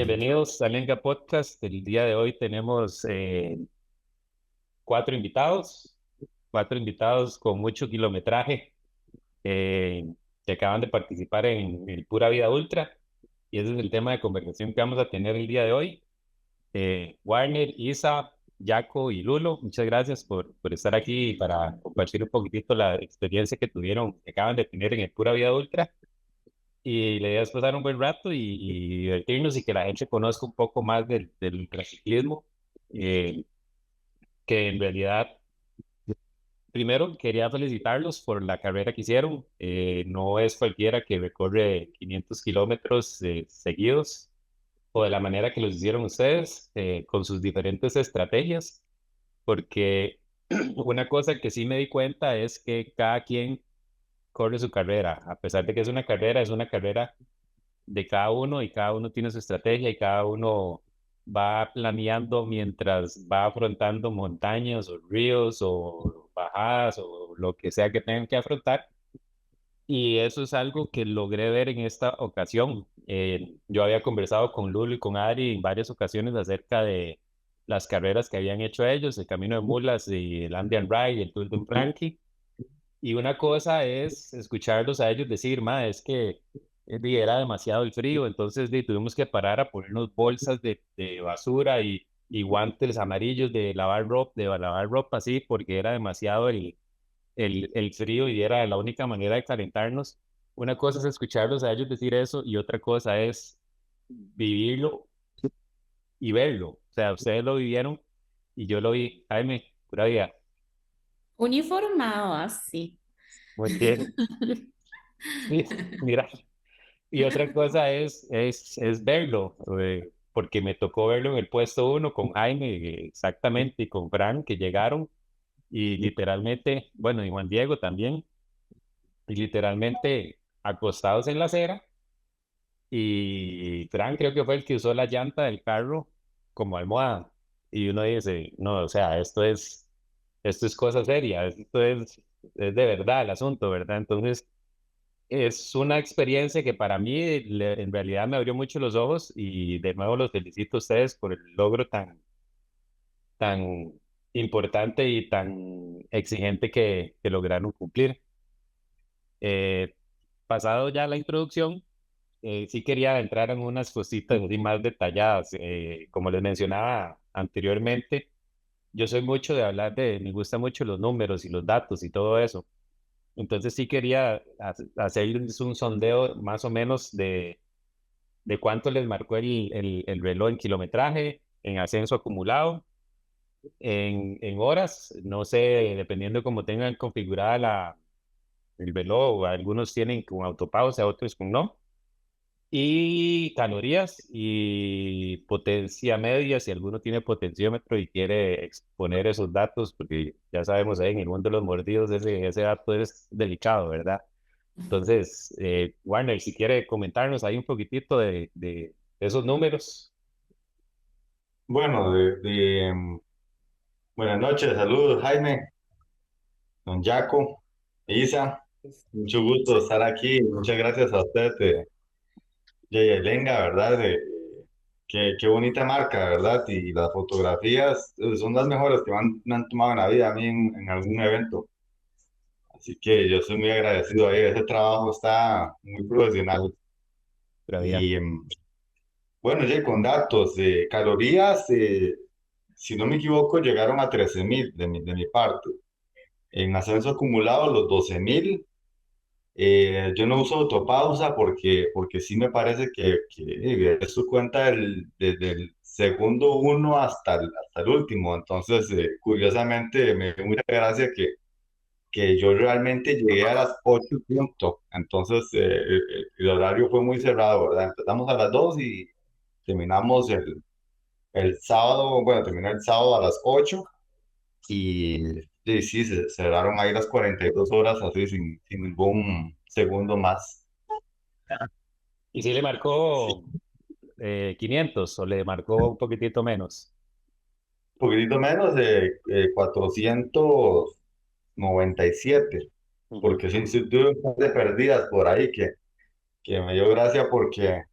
Bienvenidos a Lenga Podcast. El día de hoy tenemos cuatro invitados, cuatro invitados con mucho kilometraje eh, que acaban de participar en el Pura Vida Ultra. Y ese es el tema de conversación que vamos a tener el día de hoy. Warner, Isa, Jaco y Lulo, muchas gracias por estar aquí para compartir un poquitito la experiencia que tuvieron, que acaban de tener en el Pura Vida Ultra. Y la idea es pasar un buen rato y divertirnos y que la gente conozca un poco más del ultraciclismo, eh, que en realidad, primero quería felicitarlos por la carrera que hicieron. No es cualquiera que recorre 500 kilómetros seguidos o de la manera que los hicieron ustedes, con sus diferentes estrategias, porque una cosa que sí me di cuenta es que cada quien corre su carrera, a pesar de que es una carrera de cada uno y cada uno tiene su estrategia y cada uno va planeando mientras va afrontando montañas o ríos o bajadas o lo que sea que tengan que afrontar. Y eso es algo que logré ver en esta ocasión. Yo había conversado con Lulu y con Ari en varias ocasiones acerca de las carreras que habían hecho ellos, el Camino de Mulas y el Andean Ride y el Tour de Frankie. Y una cosa es escucharlos a ellos decir, ma, es que era demasiado el frío, entonces tuvimos que parar a ponernos bolsas de basura y guantes amarillos de lavar ropa, así, porque era demasiado el frío y era la única manera de calentarnos. Una cosa es escucharlos a ellos decir eso y otra cosa es vivirlo y verlo. O sea, ustedes lo vivieron y yo lo vi. Jaime, pura vida. Uniformado, así. Muy bien. Sí, mira. Y otra cosa es verlo, porque me tocó verlo en el puesto uno con Jaime, exactamente, y con Fran, que llegaron y literalmente, bueno, y Juan Diego también, y literalmente acostados en la acera, y Fran creo que fue el que usó la llanta del carro como almohada. Y uno dice, no, o sea, esto es cosa seria, es de verdad el asunto, ¿verdad? Entonces, es una experiencia que para mí en realidad me abrió mucho los ojos y de nuevo los felicito a ustedes por el logro tan importante y tan exigente que lograron cumplir. Eh, Pasado ya la introducción, sí quería entrar en unas cositas así más detalladas. Como les mencionaba anteriormente, yo soy mucho de hablar me gustan mucho los números y los datos y todo eso. Entonces sí quería hacerles un sondeo más o menos de cuánto les marcó el reloj en kilometraje, en ascenso acumulado, en horas, no sé, dependiendo de cómo tengan configurada el reloj, algunos tienen con autopausa, otros con no, y calorías y potencia media, si alguno tiene potenciómetro y quiere exponer esos datos, porque ya sabemos ahí en el mundo de los mordidos ese dato es delicado, ¿verdad? Entonces, Warner, si quiere comentarnos ahí un poquitito de esos números. Bueno, buenas noches, saludos Jaime, don Jaco, Isa, mucho gusto estar aquí, muchas gracias a usted, Lenga, ¿verdad? Qué bonita marca, ¿verdad? Y las fotografías son las mejores que me han tomado en la vida a mí en algún evento, así que yo soy muy agradecido ahí, ese trabajo está muy profesional. Todavía. Y bueno, ya con datos, calorías, si no me equivoco, llegaron a 13.000 de mi parte. En ascenso acumulado, los 12.000. Yo no uso autopausa porque sí me parece que es su cuenta desde el segundo uno hasta el último. Entonces, curiosamente, me dio mucha gracia que yo realmente llegué a las 8 punto. Entonces, el horario fue muy cerrado, ¿verdad? Empezamos a las 2 y terminamos el sábado, bueno, terminé el sábado a las 8 y sí, se cerraron ahí las 42 horas así sin ningún segundo más. ¿Y si le marcó 500 o le marcó un poquitito menos? Un poquitito menos de 497, Ujú. porque sí, sí tuve un par de perdidas por ahí que me dio gracia porque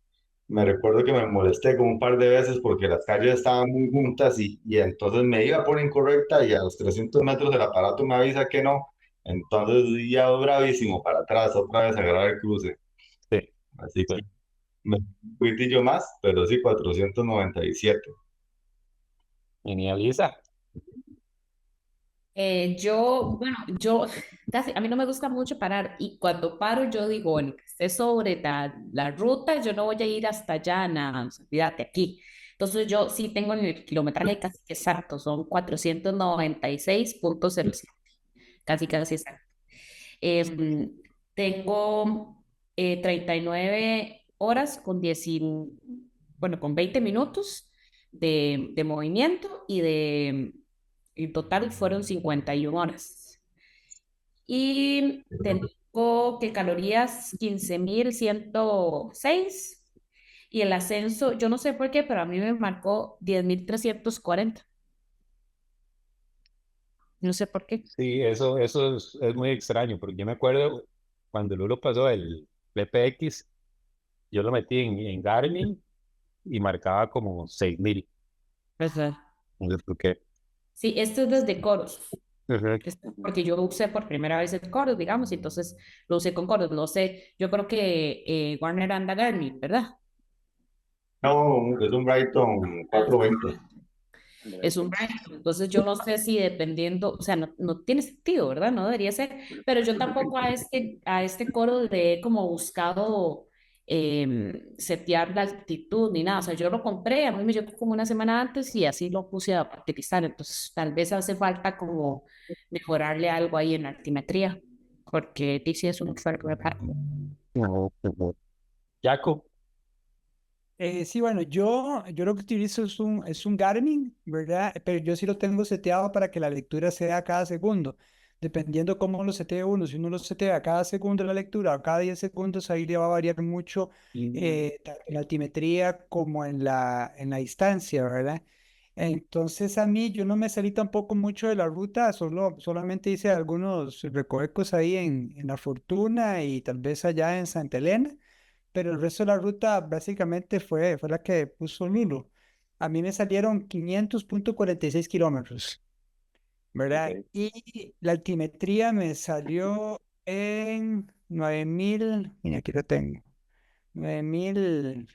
me recuerdo que me molesté como un par de veces porque las calles estaban muy juntas y entonces me iba por incorrecta y a los 300 metros del aparato me avisa que no. Entonces ya bravísimo para atrás, otra vez agarrar el cruce. Sí, Así que pues, un poquitillo más, pero sí 497. genial, Lisa. Yo casi, a mí no me gusta mucho parar y cuando paro yo digo, bueno, que esté sobre la ruta, yo no voy a ir hasta allá, nada, o sea, olvídate aquí. Entonces yo sí tengo el kilometraje casi que exacto, son 496,07, casi exacto. Em, Tengo 39 horas con 10, bueno, con 20 minutos de movimiento y en total fueron 51 horas. Y tengo que calorías 15,106 y el ascenso, yo no sé por qué, pero a mí me marcó 10,340. No sé por qué. Sí, eso es muy extraño, porque yo me acuerdo cuando Lulo pasó el PPX, yo lo metí en Garmin y marcaba como 6.000. ¿Verdad? No sé por qué. Sí, esto es desde Coros. Ujú. Porque yo usé por primera vez el Chorus, digamos, y entonces lo usé con Chorus. No sé, yo creo que Warner anda Garmin, ¿verdad? No, es un Brighton 420. Es un brand. Entonces yo no sé si dependiendo, o sea, no tiene sentido, ¿verdad? No debería ser, pero yo tampoco a este coro le he como buscado setear la altitud ni nada. O sea, yo lo compré, a mí me llegó como una semana antes y así lo puse a utilizar. Entonces tal vez hace falta como mejorarle algo ahí en la altimetría, porque dice es un fuerte. Ujú, ujú. Jaco, Sí, bueno, yo lo que utilizo es un Garmin, ¿verdad? Pero yo sí lo tengo seteado para que la lectura sea cada segundo. Dependiendo cómo lo setee uno, si uno lo setea a cada segundo la lectura o cada 10 segundos, ahí le va a variar mucho tanto en la altimetría como en la distancia, ¿verdad? Entonces a mí yo no me salí tampoco mucho de la ruta, solamente hice algunos recovecos ahí en La Fortuna y tal vez allá en Santa Elena, pero el resto de la ruta básicamente fue la que puso Lulo. A mí me salieron 500,46 kilómetros, ¿verdad? ok. Y la altimetría me salió en 9,000, mira, aquí lo tengo, 9,000,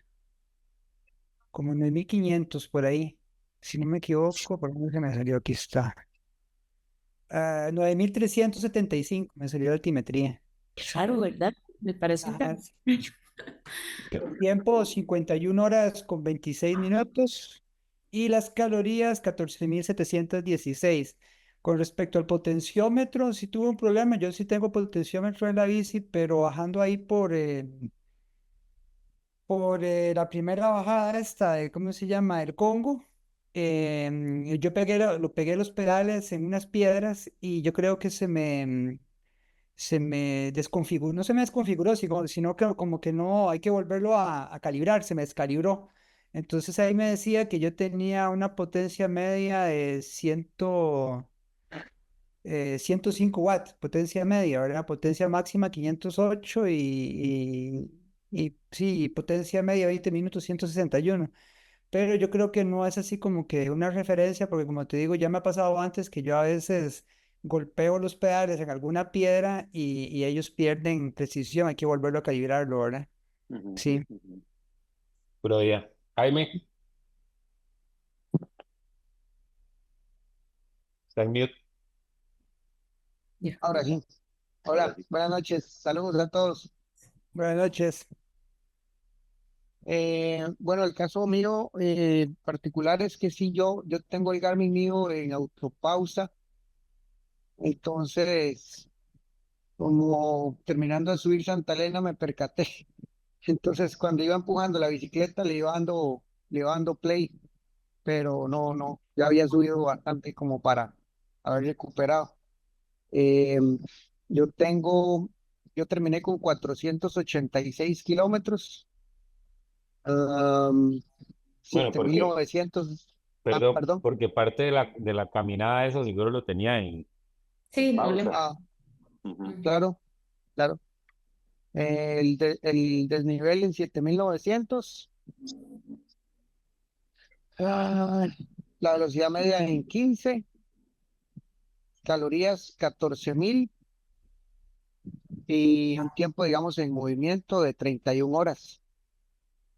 como 9,500 por ahí, si no me equivoco, por dónde se me salió, aquí está. 9,375 me salió la altimetría. Claro, ¿verdad? Me parece un Ajá. El tiempo 51 horas con 26 minutos y las calorías 14,716. Con respecto al potenciómetro, si tuve un problema, yo sí tengo potenciómetro en la bici, pero bajando ahí por la primera bajada esta, ¿cómo se llama? El Congo. Yo pegué los pedales en unas piedras y yo creo que se me desconfiguró, no se me desconfiguró, sino que como que no, hay que volverlo a calibrar, se me descalibró. Entonces ahí me decía que yo tenía una potencia media de 105 watts, potencia media, ¿verdad? Potencia máxima 508 y sí, potencia media 20 minutos 161. Pero yo creo que no es así como que una referencia, porque como te digo, ya me ha pasado antes que yo a veces golpeo los pedales en alguna piedra y ellos pierden precisión, hay que volverlo a calibrarlo, ¿verdad? Ujú, Sí. ujú. Puro día. Jaime, está en mute. Ya. Ahora sí. Hola, buenas noches. Saludos a todos. Buenas noches. Bueno, el caso mío particular es que sí, yo tengo el Garmin mío en autopausa. Entonces, como terminando de subir Santa Elena, me percaté. Entonces, cuando iba empujando la bicicleta, le iba dando play, pero no, ya había subido bastante como para haber recuperado. Eh, yo tengo, yo terminé con 486 kilómetros, um, Bueno, siete mil novecientos perdón, perdón. porque parte de la caminada, eso seguro lo tenía en Sí, no le. pausa. Ah, Ujú. claro, claro. El desnivel en 7,900. Ah, la velocidad media en 15, calorías 14.000 y un tiempo, digamos, en movimiento de 31 horas.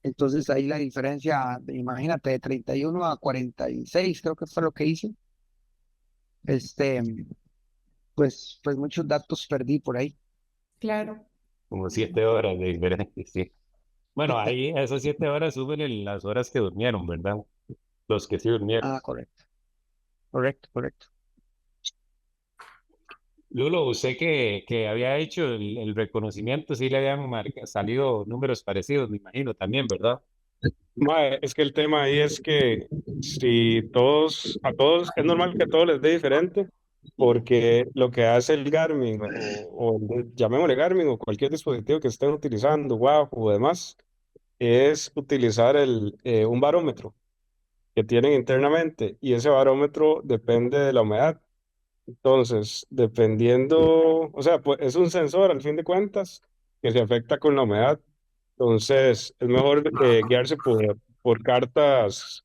Entonces ahí la diferencia, imagínate, de 31 a 46, creo que fue lo que hice. Este, pues muchos datos perdí por ahí. Claro. Como 7 horas de diferencia, sí. Bueno, ahí a esas 7 horas suben las horas que durmieron, ¿verdad? Los que sí durmieron. Ah, correcto, correcto, correcto. Lulo, usted que había hecho el reconocimiento, sí le habían salido números parecidos, me imagino, también, ¿verdad? Mae, es que el tema ahí es que si a todos, es normal que a todos les dé diferente, porque lo que hace el Garmin, llamémosle Garmin, o cualquier dispositivo que estén utilizando, WAP o demás, es utilizar un barómetro que tienen internamente, y ese barómetro depende de la humedad. Entonces, dependiendo, o sea, pues es un sensor al fin de cuentas que se afecta con la humedad. Entonces, es mejor guiarse por cartas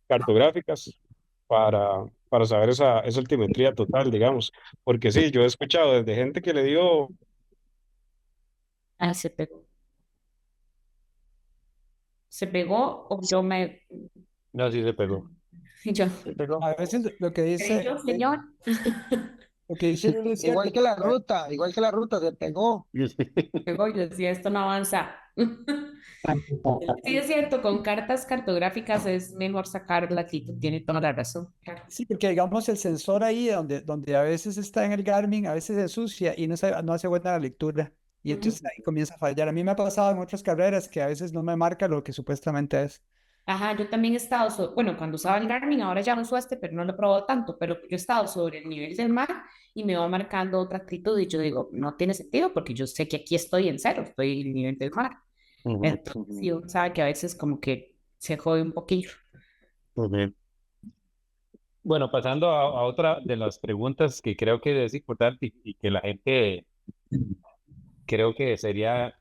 cartográficas para saber esa altimetría total, digamos. Porque sí, yo he escuchado desde gente que le dio, Ah, se pegó. ¿Se pegó o yo me... No, sí se pegó. Yo, Pero A veces lo que dice, ¿creyó, señor? lo que dice Lulu es igual cierto. que la ruta, igual que la ruta, se pegó. Pegó y yo decía, esto no avanza. Sí, es cierto, con cartas cartográficas es mejor sacar la actitud, tiene toda la razón. Claro. Sí, porque digamos el sensor ahí donde a veces está en el Garmin, a veces se ensucia y no hace buena la lectura. Y Ujú. entonces ahí comienza a fallar. A mí me ha pasado en otras carreras que a veces no me marca lo que supuestamente es. Ajá, yo también he estado, bueno, cuando usaba el Garmin, ahora ya no uso este, pero no lo he probado tanto, pero yo he estado sobre el nivel del mar y me va marcando otra actitud y yo digo, no tiene sentido porque yo sé que aquí estoy en cero, estoy en el nivel del mar. Ujú, Entonces, sí, uno sabe que a veces como que se jode un poquillo. ujú. Bueno, pasando a otra de las preguntas que creo que es importante y que la gente creo que sería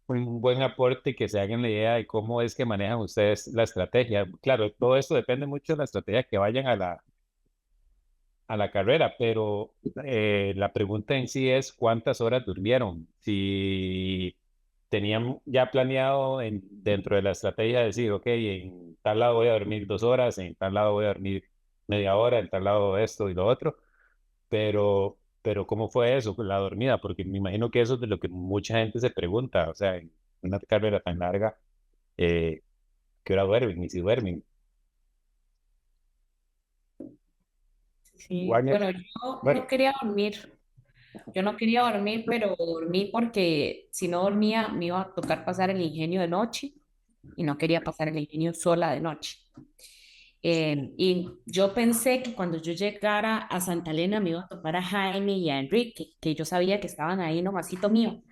un buen aporte que se hagan la idea de cómo es que manejan ustedes la estrategia. Claro, todo esto depende mucho de la estrategia que vayan a la carrera, pero la pregunta en sí es cuántas horas durmieron. Si tenían ya planeado dentro de la estrategia decir, ok, en tal lado voy a dormir 2 horas, en tal lado voy a dormir media hora, en tal lado esto y lo otro, pero ¿cómo fue eso, la dormida? Porque me imagino que eso es de lo que mucha gente se pregunta, o sea, en una carrera tan larga, eh, ¿qué hora duermen? Y si duermen. Sí, Warner, bueno, yo bueno, no quería dormir. Yo no quería dormir, pero dormí porque si no dormía me iba a tocar pasar el ingenio de noche y no quería pasar el ingenio sola de noche. Y yo pensé que cuando yo llegara a Santa Elena me iba a topar a Jaime y a Enrique, que yo sabía que estaban ahí nomasito mío,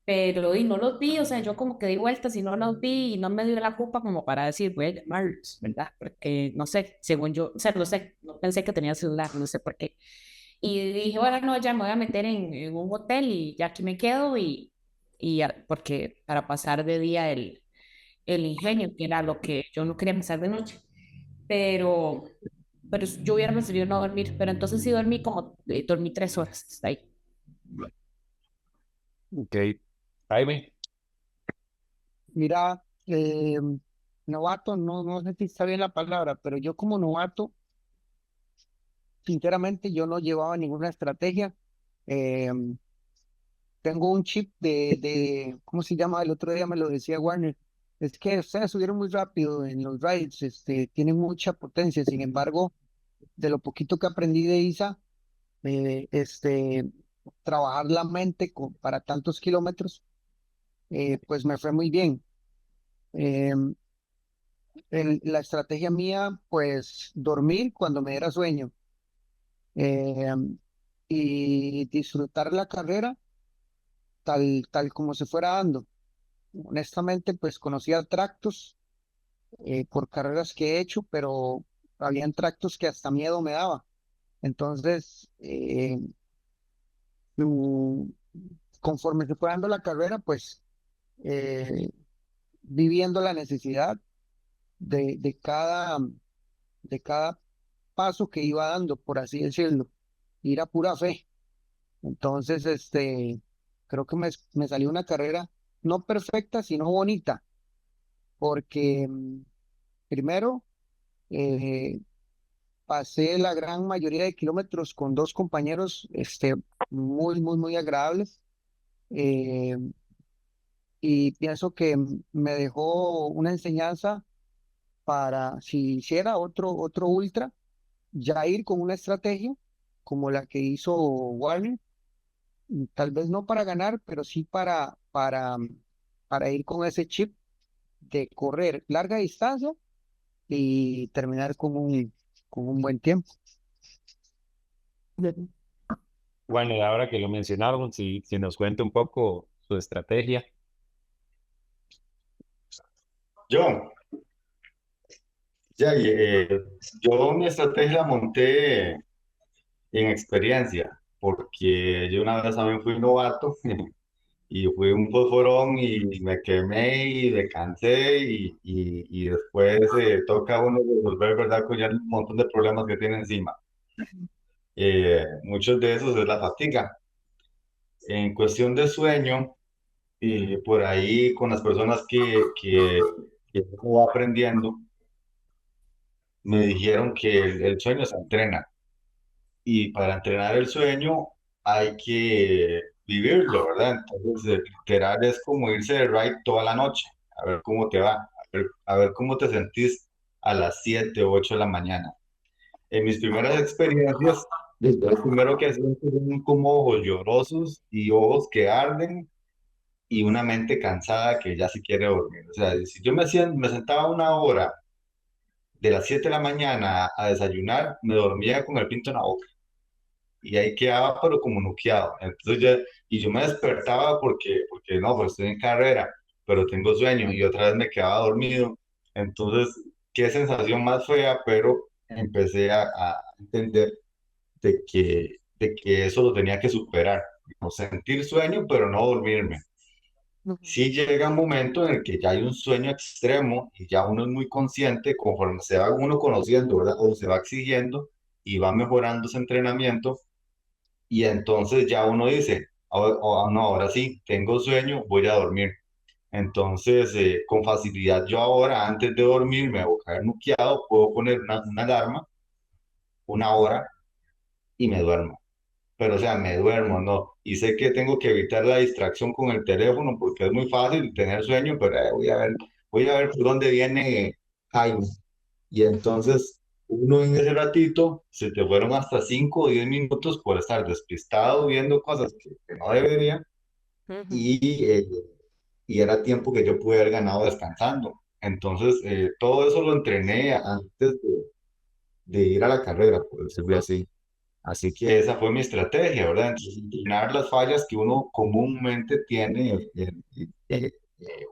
pero y no los vi, o sea, yo como que di vueltas y no los vi y no me dio la culpa como para decir, voy a llamarlos, ¿verdad? Porque no sé, según yo, o sea, no sé, no pensé que tenía celular, no sé por qué. Y dije, bueno, no, ya me voy a meter en un hotel y ya aquí me quedo porque para pasar de día el ingenio, que era lo que yo no quería pasar de noche, pero, pero yo hubiera preferido no dormir, pero entonces sí dormí dormí 3 horas, hasta ahí. ok. Jaime, Mira, novato, no sé si está bien la palabra, pero yo como novato, sinceramente, yo no llevaba ninguna estrategia. Eh, Tengo un chip ¿cómo se llama? El otro día me lo decía Warner. Es que ustedes subieron muy rápido en los rides, tienen mucha potencia. Sin embargo, de lo poquito que aprendí de ISA, trabajar la mente para tantos kilómetros, pues me fue muy bien. Eh, la estrategia mía, pues dormir cuando me diera sueño, eh, y disfrutar la carrera tal como se fuera dando. Honestamente, pues conocía tractos por carreras que he hecho, pero habían tractos que hasta miedo me daba. Entonces, mm, conforme se fue dando la carrera, pues eh, viviendo la necesidad de cada paso que iba dando, por así decirlo, ir a pura fe. Entonces, creo que me salió una carrera no perfecta, sino bonita, porque primero eh, pasé la gran mayoría de kilómetros con dos compañeros, muy, muy, muy agradables. eh, y pienso que me dejó una enseñanza para si hiciera otro ultra, ya ir con una estrategia como la que hizo Warner, tal vez no para ganar, pero sí para ir con ese chip de correr larga distancia y terminar con un buen tiempo. Bueno, y ahora que lo mencionaron, si nos cuenta un poco su estrategia. Yo, ya, yo mi estrategia la monté en experiencia, porque yo una vez también fui novato y fui un fosforón y me quemé y me cansé y después toca a uno resolver, ¿verdad? Con ya un montón de problemas que tiene encima. Muchos de esos es la fatiga. En cuestión de sueño, por ahí con las personas que uno va aprendiendo, me dijeron que el sueño se entrena y para entrenar el sueño hay que vivirlo, ¿verdad? Entonces, literal es como irse de ride toda la noche, a ver cómo te va, a ver cómo te sentís a las 7 o 8 de la mañana. En mis primeras experiencias, lo primero que siento son como ojos llorosos y ojos que arden y una mente cansada que ya se quiere dormir. O sea, si yo me sentaba una hora de las 7 de la mañana a desayunar, me dormía con el pinto en la boca y ahí quedaba pero como noqueado. Entonces y yo me despertaba porque no, pues estoy en carrera, pero tengo sueño y otra vez me quedaba dormido. Entonces, qué sensación más fea, pero empecé a entender de que eso lo tenía que superar. No sentir sueño, pero no dormirme. Sí llega un momento en el que ya hay un sueño extremo y ya uno es muy consciente conforme se va uno conociendo, ¿verdad? O se va exigiendo y va mejorando ese entrenamiento y entonces ya uno dice, no, ahora sí, tengo sueño, voy a dormir. Entonces, con facilidad yo ahora, antes de dormirme o caer nuqueado, puedo poner una alarma, una hora y me duermo. Pero o sea, me duermo, ¿no? Y sé que tengo que evitar la distracción con el teléfono porque es muy fácil tener sueño, pero voy a ver por dónde viene Jaime. Y entonces, uno en ese ratito, se te fueron hasta 5 o 10 minutos por estar despistado viendo cosas que no debería Ujú. y, y era tiempo que yo pude haber ganado descansando. Entonces, todo eso lo entrené antes de ir a la carrera, por decirlo así. Así que esa fue mi estrategia, ¿verdad? Entonces, eliminar las fallas que uno comúnmente tiene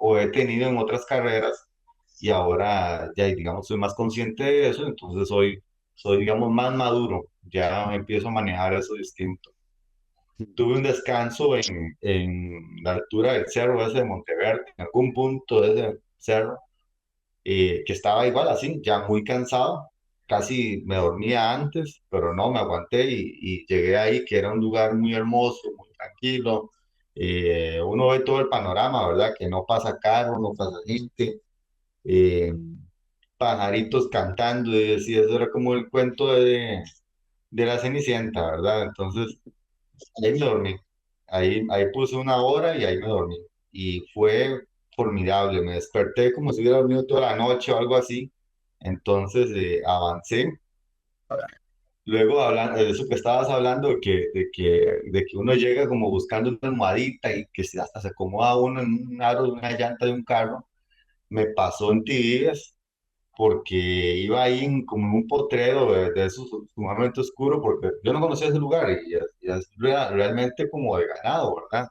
o he tenido en otras carreras y ahora ya, digamos, soy más consciente de eso, entonces soy, digamos, más maduro, ya empiezo a manejar eso distinto. Tuve un descanso en la altura del cerro ese de Monteverde, en algún punto de ese cerro, que estaba igual así, ya muy cansado, casi me dormía antes, pero no, me aguanté y llegué ahí, que era un lugar muy hermoso, muy tranquilo. Uno ve todo el panorama, ¿verdad? Que no pasa carro, no pasa gente, eh, pajaritos cantando, y decía, eso era como el cuento de la Cenicienta, ¿verdad? Entonces, ahí me dormí. Ahí puse una hora y ahí me dormí. Y fue formidable. Me desperté como si hubiera dormido toda la noche o algo así. Entonces avancé. Luego, hablando de eso que estabas hablando, de que uno llega como buscando una almohadita y que hasta se acomoda uno en un aro de una llanta de un carro, me pasó en Tibias porque iba ahí como en un potrero de esos sumamente oscuro, porque yo no conocía ese lugar y es realmente como de ganado, ¿verdad?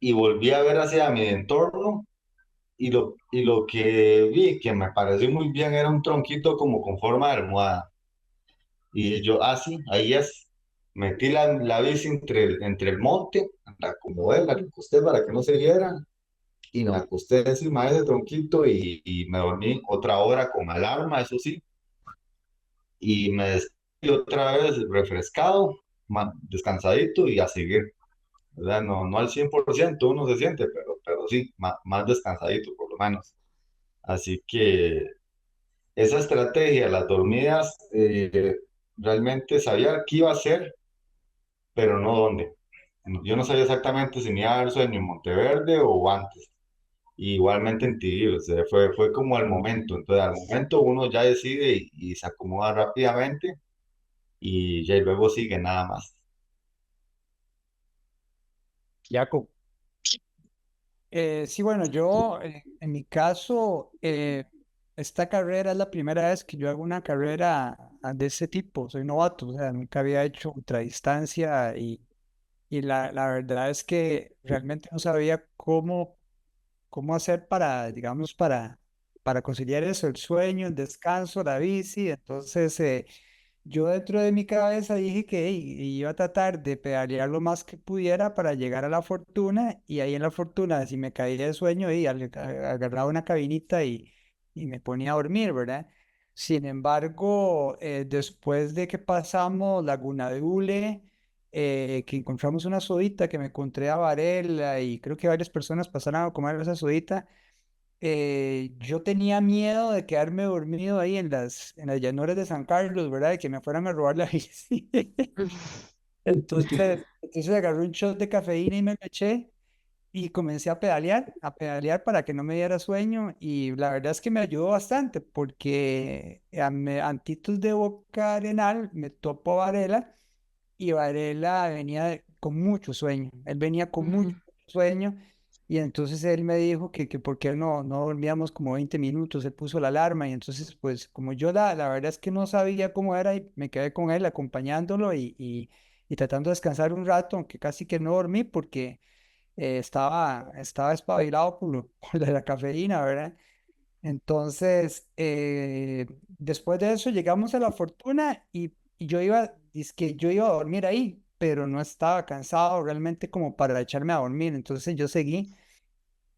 Y volví a ver hacia mi entorno y lo que vi, que me pareció muy bien, era un tronquito como con forma de almohada. Y yo, sí, ahí es. Metí la bici entre el monte, la acomodé, la recosté para que no se viera y me acosté encima de ese tronquito y me dormí otra hora con alarma, eso sí, y me desperté otra vez refrescado, descansadito y a seguir, ¿verdad? No, no al 100% uno se siente, pero sí, más descansadito por lo menos. Así que esa estrategia, las dormidas, realmente sabía qué iba a hacer, pero no dónde. Yo no sabía exactamente si me iba a dar sueño en Monteverde o antes. Igualmente en Tigre, o sea, fue como al momento. Entonces, al momento uno ya decide y se acomoda rápidamente y ya luego sigue nada más. Jaco, Sí, bueno, yo en mi caso, esta carrera es la primera vez que yo hago una carrera de ese tipo. Soy novato, o sea, nunca había hecho ultradistancia y la verdad es que realmente no sabía cómo hacer para, digamos, para conciliar eso, el sueño, el descanso, la bici. Entonces, yo dentro de mi cabeza dije que iba a tratar de pedalear lo más que pudiera para llegar a la Fortuna y ahí en la Fortuna, si me caía de sueño, agarraba una cabinita y me ponía a dormir, ¿verdad? Sin embargo, después de que pasamos Laguna de Hule, que encontramos una sodita que me encontré a Varela y creo que varias personas pasaron a comer esa sodita, yo tenía miedo de quedarme dormido ahí en las llanuras de San Carlos, ¿verdad? De que me fueran a robar la bici. Entonces agarré un shot de cafeína y me lo eché y comencé a pedalear para que no me diera sueño y la verdad es que me ayudó bastante porque antitos de Boca Arenal me topo Varela y Varela venía con mucho sueño, él venía con mucho Ujú. sueño y entonces él me dijo que por qué no dormíamos como 20 minutos, él puso la alarma y entonces pues como yo la verdad es que no sabía cómo era y me quedé con él acompañándolo y tratando de descansar un rato, aunque casi que no dormí porque estaba espabilado por la cafeína, ¿verdad? Entonces, después de eso llegamos a La Fortuna y que yo iba a dormir ahí, pero no estaba cansado realmente como para echarme a dormir. Entonces yo seguí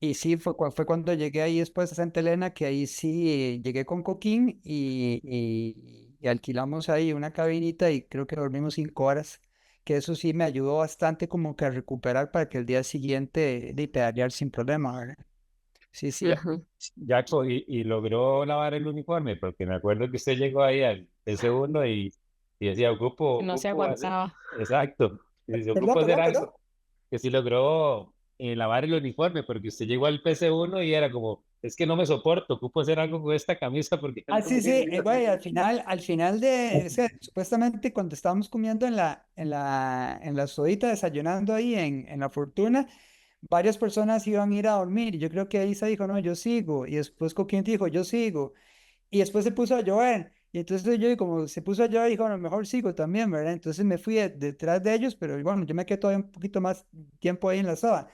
y sí, fue cuando llegué ahí después a Santa Elena, que ahí sí llegué con Coquín y alquilamos ahí una cabinita y creo que dormimos 5 horas, que eso sí me ayudó bastante como que a recuperar para que el día siguiente de pedalear sin problema, ¿verdad? Sí, sí. Ya- Ujú. Jaco, y logró lavar el uniforme, porque me acuerdo que usted llegó ahí al P1 y decía, No se ocupo hacer, aguantaba. exacto, y dice, Perdón, ocupo hacer perdón, perdón. algo, que si logró lavar el uniforme, porque usted llegó al PC1 y era como, es que no me soporto, ocupo hacer algo con esta camisa porque ya Ah, no sí, me sí, sirve. güey, al final supuestamente cuando estábamos comiendo en la sodita, desayunando ahí en La Fortuna, varias personas iban a ir a dormir y yo creo que Isa dijo, no, yo sigo, y después Coquín dijo, yo sigo, y después se puso a llover, y entonces yo, y como se puso a llover, dijo, a lo mejor sigo también, ¿verdad? Entonces me fui detrás de ellos, pero bueno, yo me quedé todavía un poquito más tiempo ahí en la soda.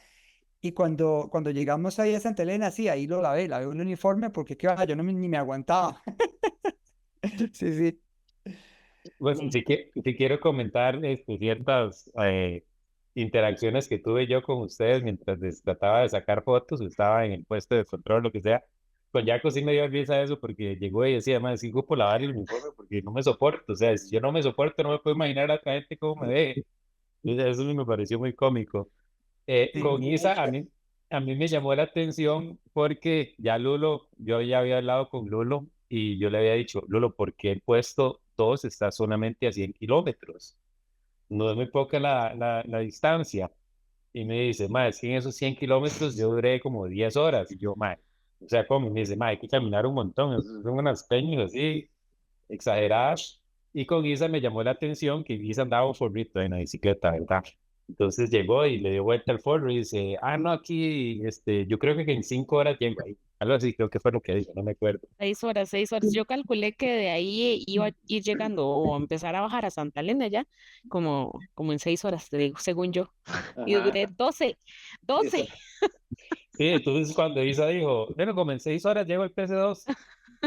Y cuando llegamos ahí a Santa Elena, sí, ahí lavé el uniforme porque qué va, yo no ni me aguantaba. Sí, sí. Pues sí quiero comentar ciertas interacciones que tuve yo con ustedes mientras les trataba de sacar fotos, estaba en el puesto de control, lo que sea. Con Jaco sí me dio risa eso porque llegó y decía, además, sí por lavar el uniforme porque no me soporto, o sea, si yo no me soporto, no me puedo imaginar a otra gente cómo me ve. Entonces, eso sí me pareció muy cómico. Sí. Con Isa, a mí me llamó la atención porque ya Lulo, yo ya había hablado con Lulo y yo le había dicho, Lulo, ¿por qué el puesto 2 está solamente a 100 kilómetros? No es muy poca la distancia. Y me dice, ma, es que en esos 100 kilómetros yo duré como 10 horas. Y yo, ma, o sea, ¿cómo? Y me dice, ma, hay que caminar un montón, son unas peñas así, exageradas. Y con Isa me llamó la atención que Isa andaba un forrito en la bicicleta, ¿verdad? Entonces llegó y le dio vuelta al forro y dice, ah, no, aquí, yo creo que en 5 horas llego ahí. Algo así, creo que fue lo que dijo, no me acuerdo. 6 horas, 6 horas. Yo calculé que de ahí iba a ir llegando o empezar a bajar a Santa Elena ya, como en 6 horas, te digo, según yo. Y Ajá. duré 12. Sí, entonces cuando Isa dijo, bueno, como en 6 horas llego al PC2,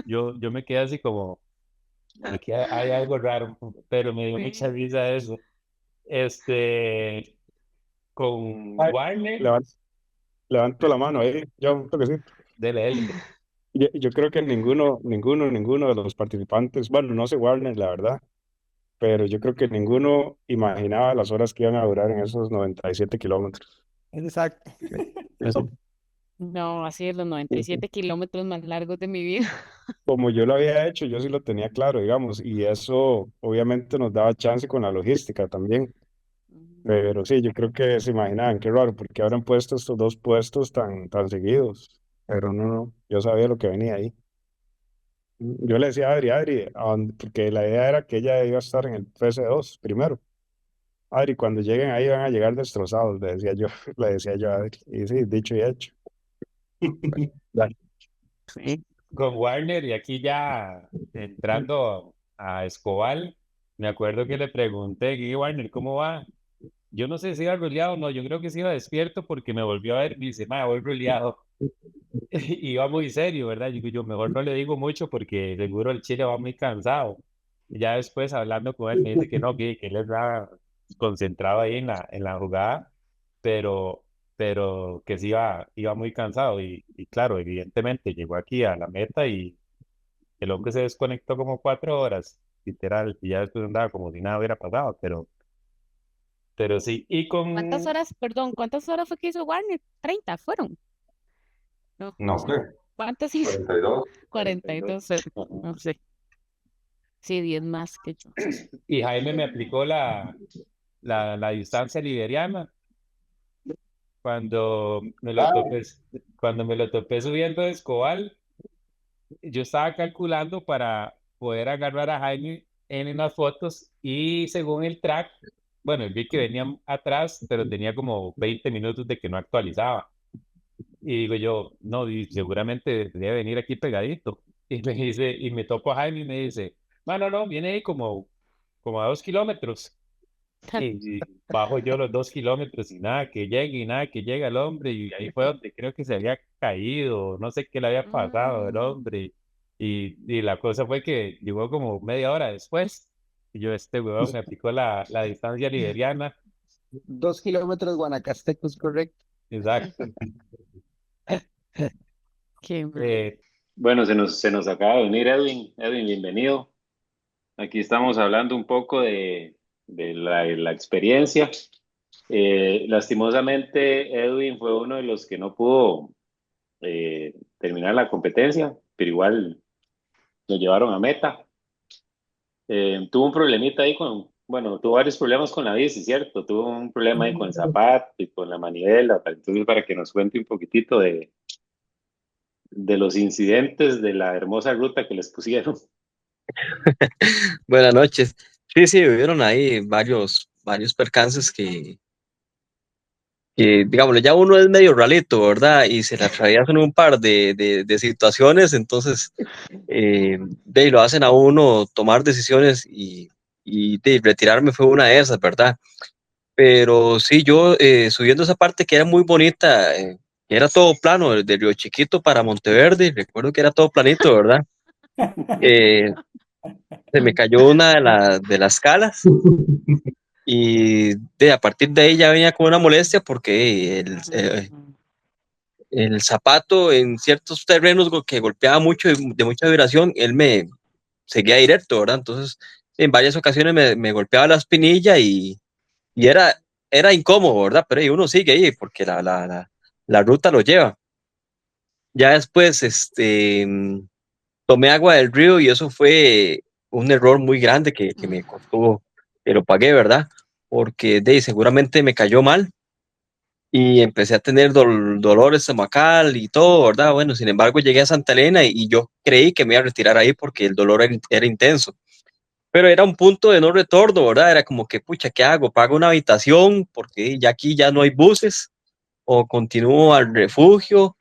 yo me quedé así como, aquí hay algo raro, pero me dio mucha Sí. risa eso. Este, con Ay, Warner, Le van, levanto la mano ahí, yo un toquecito. Dele, dele. Yo creo que ninguno de los participantes, bueno, no sé Warner, la verdad, pero yo creo que ninguno imaginaba las horas que iban a durar en esos 97 kilómetros. Exacto. Eso, No, así es los 97 kilómetros más largos de mi vida. como yo lo había hecho, yo sí lo tenía claro, digamos, y eso obviamente nos daba chance con la logística también. Pero sí, yo creo que se imaginaban, qué raro, porque habrán puesto estos dos puestos tan seguidos. Pero no, yo sabía lo que venía ahí. Yo le decía a Adri, porque la idea era que ella iba a estar en el PS2 primero. Adri, cuando lleguen ahí van a llegar destrozados, le decía yo, le decía yo a Adri. Y sí, dicho y hecho. Dale. Sí. Con Warner y aquí ya entrando a Escobal, me acuerdo que le pregunté, "Guille, Warner, ¿cómo va?" Yo no sé si iba roleado o no, yo creo que sí iba despierto porque me volvió a ver, me dice, "Ma, voy roleado." Y iba muy serio, ¿verdad? Yo mejor no le digo mucho porque seguro el chile va muy cansado. Y ya después hablando con él me dice que no, que él estaba concentrado ahí en la jugada, pero, pero que sí iba muy cansado. Y claro, evidentemente llegó aquí a la meta y el hombre se desconectó como 4 horas, literal, y ya después andaba como si nada hubiera pasado, pero sí. Y ¿Cuántas con, horas, perdón, cuántas horas fue que hizo Warner? 30 fueron. No, No sé, ¿cuántas hizo? 42. 42, no sé. Sí, 10 más que yo. y Jaime me aplicó la distancia liberiana cuando me lo Ah, topé, cuando me lo topé subiendo de Escobal. Yo estaba calculando para poder agarrar a Jaime en unas fotos y según el track, bueno, vi que venía atrás, pero tenía como 20 minutos de que no actualizaba. Y digo yo, no, seguramente debe venir aquí pegadito. Y me dice, y me topo a Jaime y me dice, no, no, viene ahí como a 2 kilómetros. Y bajo yo los 2 kilómetros y nada que llegue y nada que llega el hombre. Y ahí fue donde creo que se había caído, no sé qué le había pasado el Mm. hombre. Y la cosa fue que llegó como media hora después. Y yo, este huevón me aplicó la distancia liberiana. 2 kilómetros guanacastecos, correcto. Exacto. Qué Eh, Bueno, se nos acaba de unir Edwin. Edwin, bienvenido. Aquí estamos hablando un poco de la experiencia. Lastimosamente, Edwin fue uno de los que no pudo terminar la competencia, pero igual lo llevaron a meta. Tuvo un problemita ahí bueno, tuvo varios problemas con la bici, ¿cierto? Tuvo un problema ahí con el zapato y con la manivela. Entonces, para que nos cuente un poquitito de los incidentes de la hermosa ruta que les pusieron. Buenas noches. Sí, sí, vivieron ahí varios percances digámoslo, ya uno es medio ralito, ¿verdad? Y se le atraviesan un par de situaciones, entonces lo hacen a uno tomar decisiones y retirarme fue una de esas, ¿verdad? Pero sí, yo subiendo esa parte que era muy bonita, que era todo plano, desde Río Chiquito para Monteverde, recuerdo que era todo planito, ¿verdad? Eh, Se me cayó una de las calas y a partir de ahí ya venía con una molestia porque el zapato en ciertos terrenos que golpeaba mucho, de mucha vibración, él me seguía directo, ¿verdad? Entonces, en varias ocasiones me golpeaba la espinilla y era incómodo, ¿verdad? Pero ahí uno sigue ahí porque la ruta lo lleva. Ya después, tomé agua del río y eso fue un error muy grande que me costó, que lo pagué, ¿verdad? Porque seguramente me cayó mal y empecé a tener dolor estomacal y todo, ¿verdad? Bueno, sin embargo, llegué a Santa Elena y yo creí que me iba a retirar ahí porque el dolor era intenso. Pero era un punto de no retorno, ¿verdad? Era como que, pucha, ¿qué hago? ¿Pago una habitación? Porque ya aquí ya no hay buses o continúo al refugio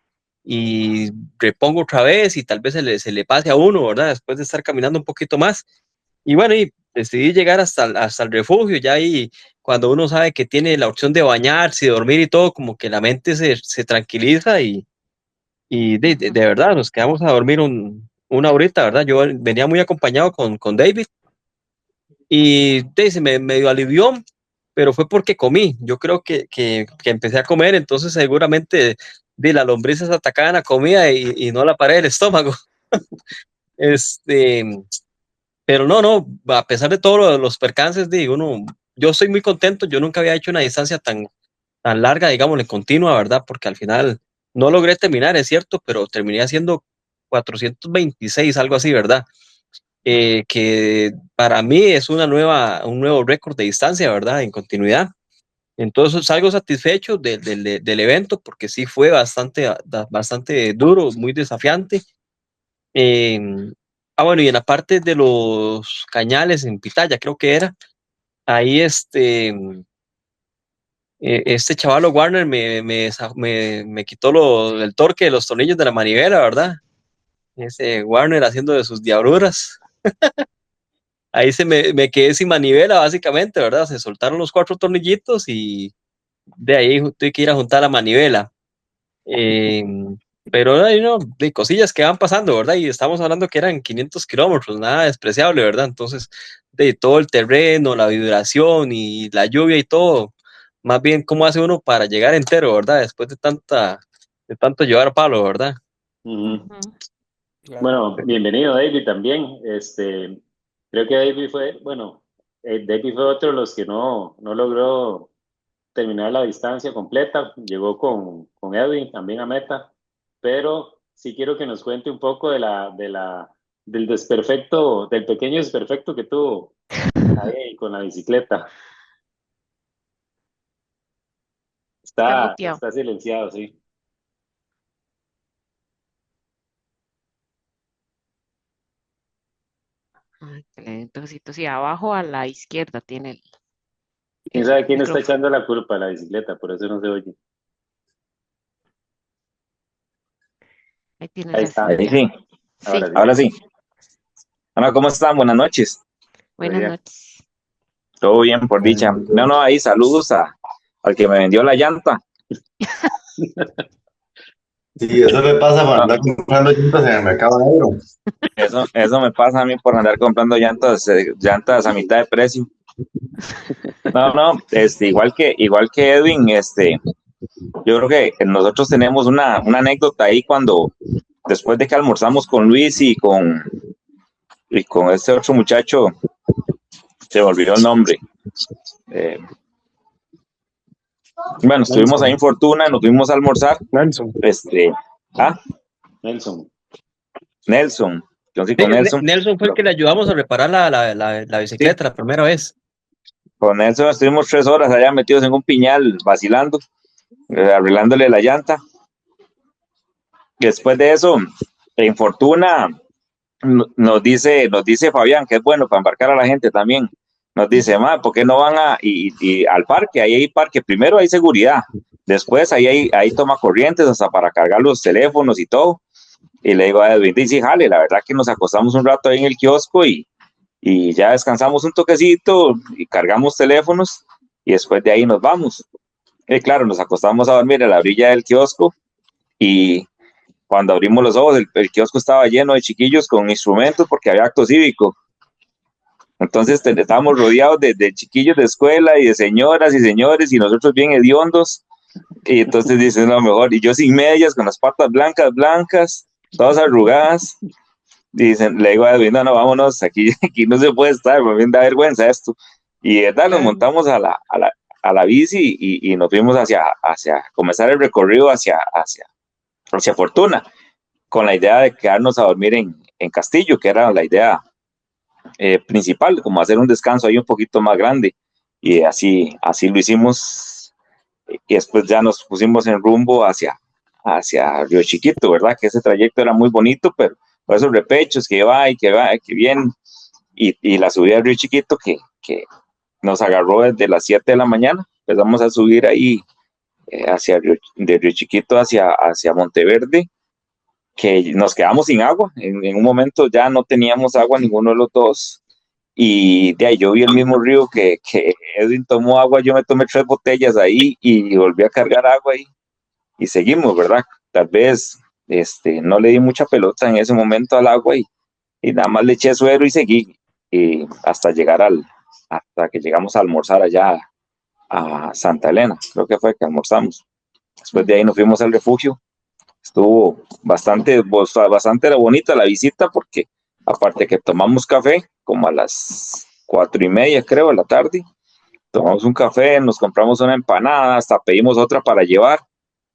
y repongo otra vez y tal vez se le pase a uno, ¿verdad? Después de estar caminando un poquito más. Y bueno, y decidí llegar hasta el refugio, ya ahí cuando uno sabe que tiene la opción de bañarse, dormir y todo, como que la mente se tranquiliza y de verdad nos quedamos a dormir una horita, ¿verdad? Yo venía muy acompañado con David y se me medio alivió, pero fue porque comí. Yo creo que empecé a comer, entonces seguramente de las lombrices atacaban la comida y no la pared del estómago. Pero no, a pesar de todos los percances, yo estoy muy contento. Yo nunca había hecho una distancia tan larga, digámosle, continua, ¿verdad? Porque al final no logré terminar, es cierto, pero terminé haciendo 426, algo así, ¿verdad? Que para mí es un nuevo récord de distancia, ¿verdad? En continuidad. Entonces salgo satisfecho del evento porque sí fue bastante duro, muy desafiante. Eh, bueno, y en la parte de los cañales en Pitaya, creo que era, ahí este chavalo Warner me quitó el torque de los tornillos de la manivela, ¿verdad? Ese Warner haciendo de sus diabluras. Ahí me quedé sin manivela, básicamente, ¿verdad? Se soltaron los 4 tornillitos y de ahí tuve que ir a juntar la manivela. Pero no, de cosillas que van pasando, ¿verdad? Y estamos hablando que eran 500 kilómetros, nada despreciable, ¿verdad? Entonces, de todo el terreno, la vibración y la lluvia y todo, más bien cómo hace uno para llegar entero, ¿verdad? Después de tanto llevar palo, ¿verdad? Ujú. Claro. Bueno, bienvenido David también. Creo que David David fue otro de los que no logró terminar la distancia completa. Llegó con Edwin también a meta, pero sí quiero que nos cuente un poco del desperfecto, del pequeño desperfecto que tuvo ahí con la bicicleta. Está muteado. Está silenciado, sí. Ay, que le dé un toquecito. Sí, abajo a la izquierda tiene ¿Quién el sabe quién está micrófono. echando la culpa a la bicicleta? Por eso no se oye. Ahí tiene Ahí la está. Ahí silla. sí, Sí, ahora sí. Hola, ¿cómo están? Buenas noches. buenas Oye, noches. Todo bien, por dicha. No, ahí saludos al que me vendió la llanta. Sí, eso me pasa por Ah, andar comprando llantas en el mercado negro. eso me pasa a mí por andar comprando llantas a mitad de precio. No, igual que Edwin, yo creo que nosotros tenemos una anécdota ahí cuando, después de que almorzamos con Luis y con este otro muchacho, se me olvidó el nombre. Bueno, estuvimos ahí en Fortuna, nos fuimos a almorzar. Nelson. Nelson. Nelson. Yo sí, Sí, con Nelson. Nelson fue el que le ayudamos a reparar la bicicleta la primera vez. Con Nelson estuvimos 3 horas allá metidos en un piñal, vacilando, arreglándole la llanta. Después de eso, en Fortuna, nos dice Fabián, que es bueno para embarcar a la gente también. Nos dice, ¿por qué no van al parque? Ahí hay parque. Primero hay seguridad. Después ahí toma corrientes hasta para cargar los teléfonos y todo. Y le digo a Edwin, dice, jale, la verdad que nos acostamos un rato ahí en el kiosco y ya descansamos un toquecito y cargamos teléfonos y después de ahí nos vamos. Y claro, nos acostamos a dormir a la orilla del kiosco y cuando abrimos los ojos el kiosco estaba lleno de chiquillos con instrumentos porque había acto cívico. Entonces estábamos rodeados de chiquillos de escuela y de señoras y señores y nosotros bien hediondos. Y entonces dicen, no, mejor, y yo sin medias, con las patas blancas, todas arrugadas. Dicen, le digo a Edwin, no, vámonos, aquí no se puede estar, me da vergüenza esto. Y de verdad nos montamos a la bici y nos fuimos hacia comenzar el recorrido hacia Fortuna, con la idea de quedarnos a dormir en Castillo, que era la idea principal, como hacer un descanso ahí un poquito más grande. Y así lo hicimos. Y después ya nos pusimos en rumbo hacia Río Chiquito, ¿verdad? Que ese trayecto era muy bonito, pero por esos repechos que va y que viene, y la subida de Río Chiquito que nos agarró desde las 7 de la mañana, empezamos a subir ahí de Río Chiquito hacia Monteverde, que nos quedamos sin agua, en un momento ya no teníamos agua ninguno de los dos, y de ahí yo vi el mismo río que Edwin tomó agua, yo me tomé 3 botellas ahí y volví a cargar agua ahí, y seguimos, ¿verdad? Tal vez no le di mucha pelota en ese momento al agua y nada más le eché suero y seguí hasta que llegamos a almorzar allá a Santa Elena, creo que fue que almorzamos. Después de ahí nos fuimos al refugio Estuvo bastante bonita la visita porque aparte que tomamos café como a las 4:30 creo de la tarde, tomamos un café, nos compramos una empanada, hasta pedimos otra para llevar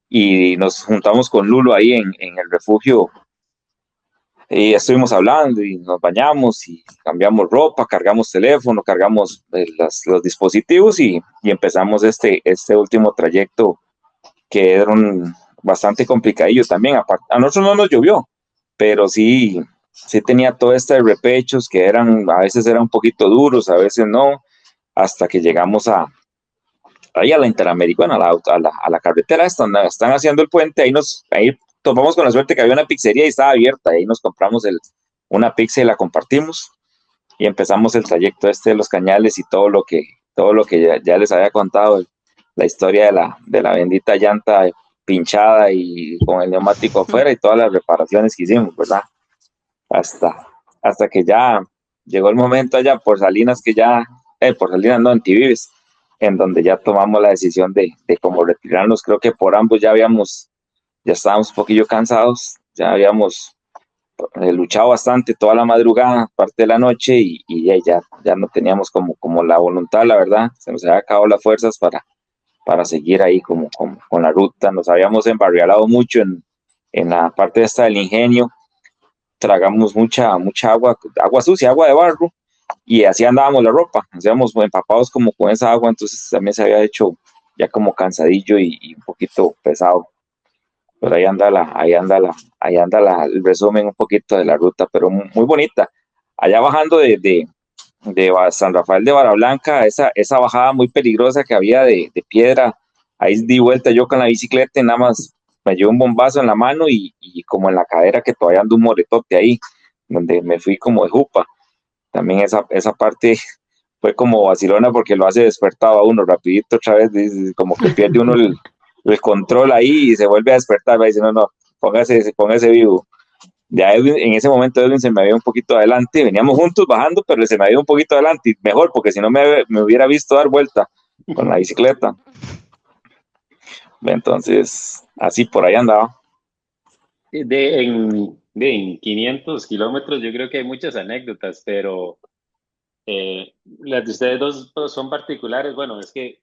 y nos juntamos con Lulo ahí en el refugio y estuvimos hablando y nos bañamos y cambiamos ropa, cargamos teléfono, cargamos los dispositivos y empezamos este último trayecto que era bastante complicadillo también. A nosotros no nos llovió, pero sí tenía todo este de repechos que a veces eran un poquito duros, a veces no, hasta que llegamos ahí a la Interamericana, a la carretera esta donde están haciendo el puente, ahí tomamos con la suerte que había una pizzería y estaba abierta, ahí nos compramos una pizza y la compartimos y empezamos el trayecto de los cañales y todo lo que ya les había contado, la historia de la bendita llanta pinchada y con el neumático afuera y todas las reparaciones que hicimos, ¿verdad? Hasta que ya llegó el momento allá por Salinas por Salinas no, en Tibives, en donde ya tomamos la decisión de cómo retirarnos. Creo que por ambos ya estábamos un poquillo cansados, ya habíamos luchado bastante toda la madrugada, parte de la noche, y ya no teníamos como la voluntad, la verdad, se nos había acabado las fuerzas para seguir ahí como con la ruta. Nos habíamos embarrialado mucho en la parte esta del ingenio, tragamos mucha agua sucia, agua de barro, y así andábamos la ropa, hacíamos empapados como con esa agua, entonces también se había hecho ya como cansadillo y un poquito pesado. Pero ahí anda el resumen un poquito de la ruta, pero muy bonita. Allá bajando de San Rafael de Barablanca, esa bajada muy peligrosa que había de piedra, ahí di vuelta yo con la bicicleta y nada más me llevé un bombazo en la mano y como en la cadera que todavía ando un moretote ahí, donde me fui como de jupa. También esa parte fue como vacilona porque lo hace despertado a uno rapidito otra vez, como que pierde uno el control ahí y se vuelve a despertar, va dice, no, póngase vivo. Ya Edwin, en ese momento Edwin se me había un poquito adelante, veníamos juntos bajando, pero se me había un poquito adelante, mejor, porque si no me hubiera visto dar vuelta con la bicicleta. Entonces, así por ahí andaba. En 500 kilómetros yo creo que hay muchas anécdotas, pero las de ustedes dos pues, son particulares. Bueno, es que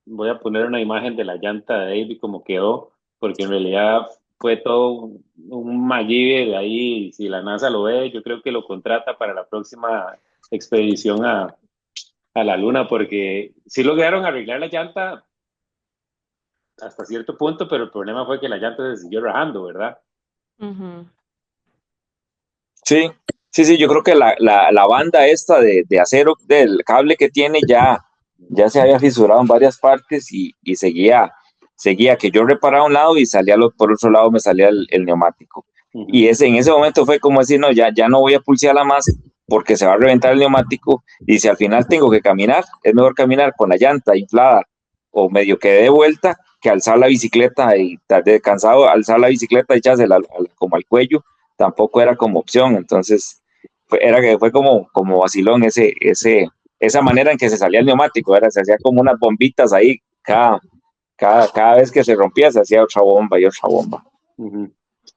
voy a poner una imagen de la llanta de David como quedó, porque en realidad fue todo un MacGyver de ahí. Si la NASA lo ve, yo creo que lo contrata para la próxima expedición a la Luna, porque sí lograron arreglar la llanta hasta cierto punto, pero el problema fue que la llanta se siguió rajando, ¿verdad? Sí, yo creo que la banda esta de acero, del cable que tiene ya se había fisurado en varias partes y seguía que yo reparaba un lado y por otro lado me salía el neumático. Y en ese momento fue como decir, no, ya no voy a pulsearla más porque se va a reventar el neumático y si al final tengo que caminar, es mejor caminar con la llanta inflada o medio que de vuelta que alzar la bicicleta y estar cansado, alzar la bicicleta y echársela como al cuello, tampoco era como opción. Entonces fue como vacilón esa manera en que se salía el neumático, se hacía como unas bombitas ahí, cada vez que se rompía se hacía otra bomba y otra bomba.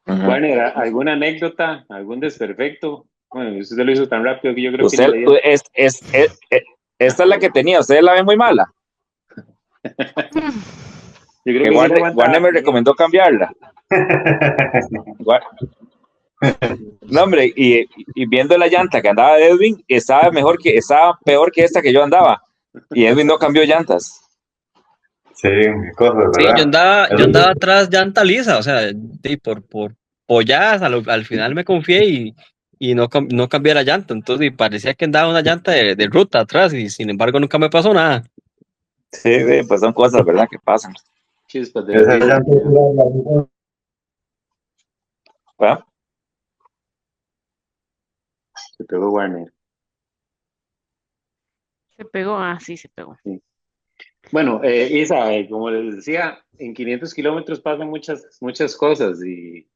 Bueno, ¿alguna anécdota, algún desperfecto? Bueno, usted lo hizo tan rápido que yo creo usted, que esta es la que tenía, ¿ustedes la ven muy mala? Yo creo que Warner me recomendó cambiarla. No, hombre, y viendo la llanta que andaba de Edwin, estaba peor que esta que yo andaba. Y Edwin no cambió llantas. Sí, cosas, ¿verdad? Sí, yo andaba atrás llanta lisa, o sea, por polladas, al final me confié y no cambié la llanta. Entonces parecía que andaba una llanta de ruta atrás y sin embargo nunca me pasó nada. Sí, pues son cosas, ¿verdad? Que pasan. Chispas de la vida. ¿Verdad? Se pegó Warner. Se pegó, sí, se pegó. Sí. Bueno, Isa, como les decía, en 500 kilómetros pasan muchas cosas y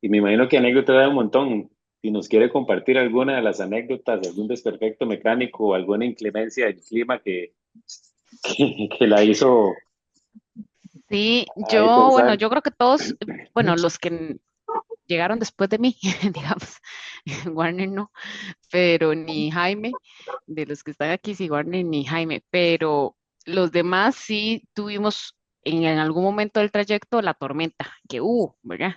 me imagino que anécdotas hay un montón. Si nos quiere compartir alguna de las anécdotas, algún desperfecto mecánico o alguna inclemencia del clima que la hizo Sí, Ahí bueno, pensar. yo creo que todos, bueno, los que llegaron después de mí, digamos, Warner no, pero ni Jaime, de los que están aquí, sí, Warner ni Jaime, pero los demás sí tuvimos en algún momento del trayecto la tormenta que hubo, ¿verdad?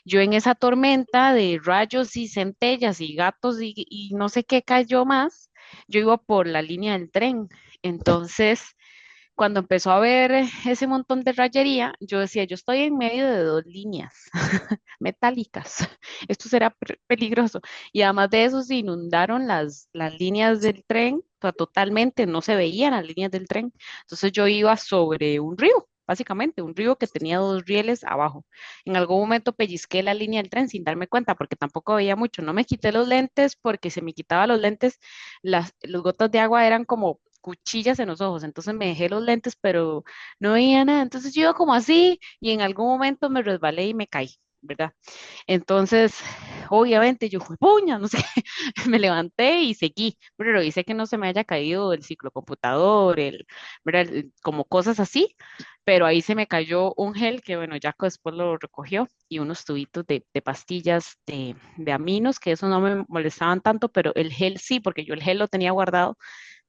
Yo en esa tormenta de rayos y centellas y gatos y no sé qué cayó más, yo iba por la línea del tren. Entonces, cuando empezó a ver ese montón de rayería, yo decía, yo estoy en medio de dos líneas metálicas, esto será peligroso. Y además de eso, se inundaron las líneas del tren, o sea, totalmente, no se veían las líneas del tren. Entonces yo iba sobre un río. Básicamente, un río que tenía dos rieles abajo. En algún momento pellizqué la línea del tren sin darme cuenta porque tampoco veía mucho. No me quité los lentes porque se me quitaba los lentes, los gotas de agua eran como cuchillas en los ojos, entonces me dejé los lentes, pero no veía nada, entonces yo iba como así y en algún momento me resbalé y me caí, ¿verdad? Entonces, obviamente yo fui puña, no sé, me levanté y seguí, pero hice que no se me haya caído el ciclocomputador, ¿verdad? Como cosas así, pero ahí se me cayó un gel que, bueno, Jaco después lo recogió y unos tubitos de pastillas de aminos, que eso no me molestaban tanto, pero el gel sí, porque yo el gel lo tenía guardado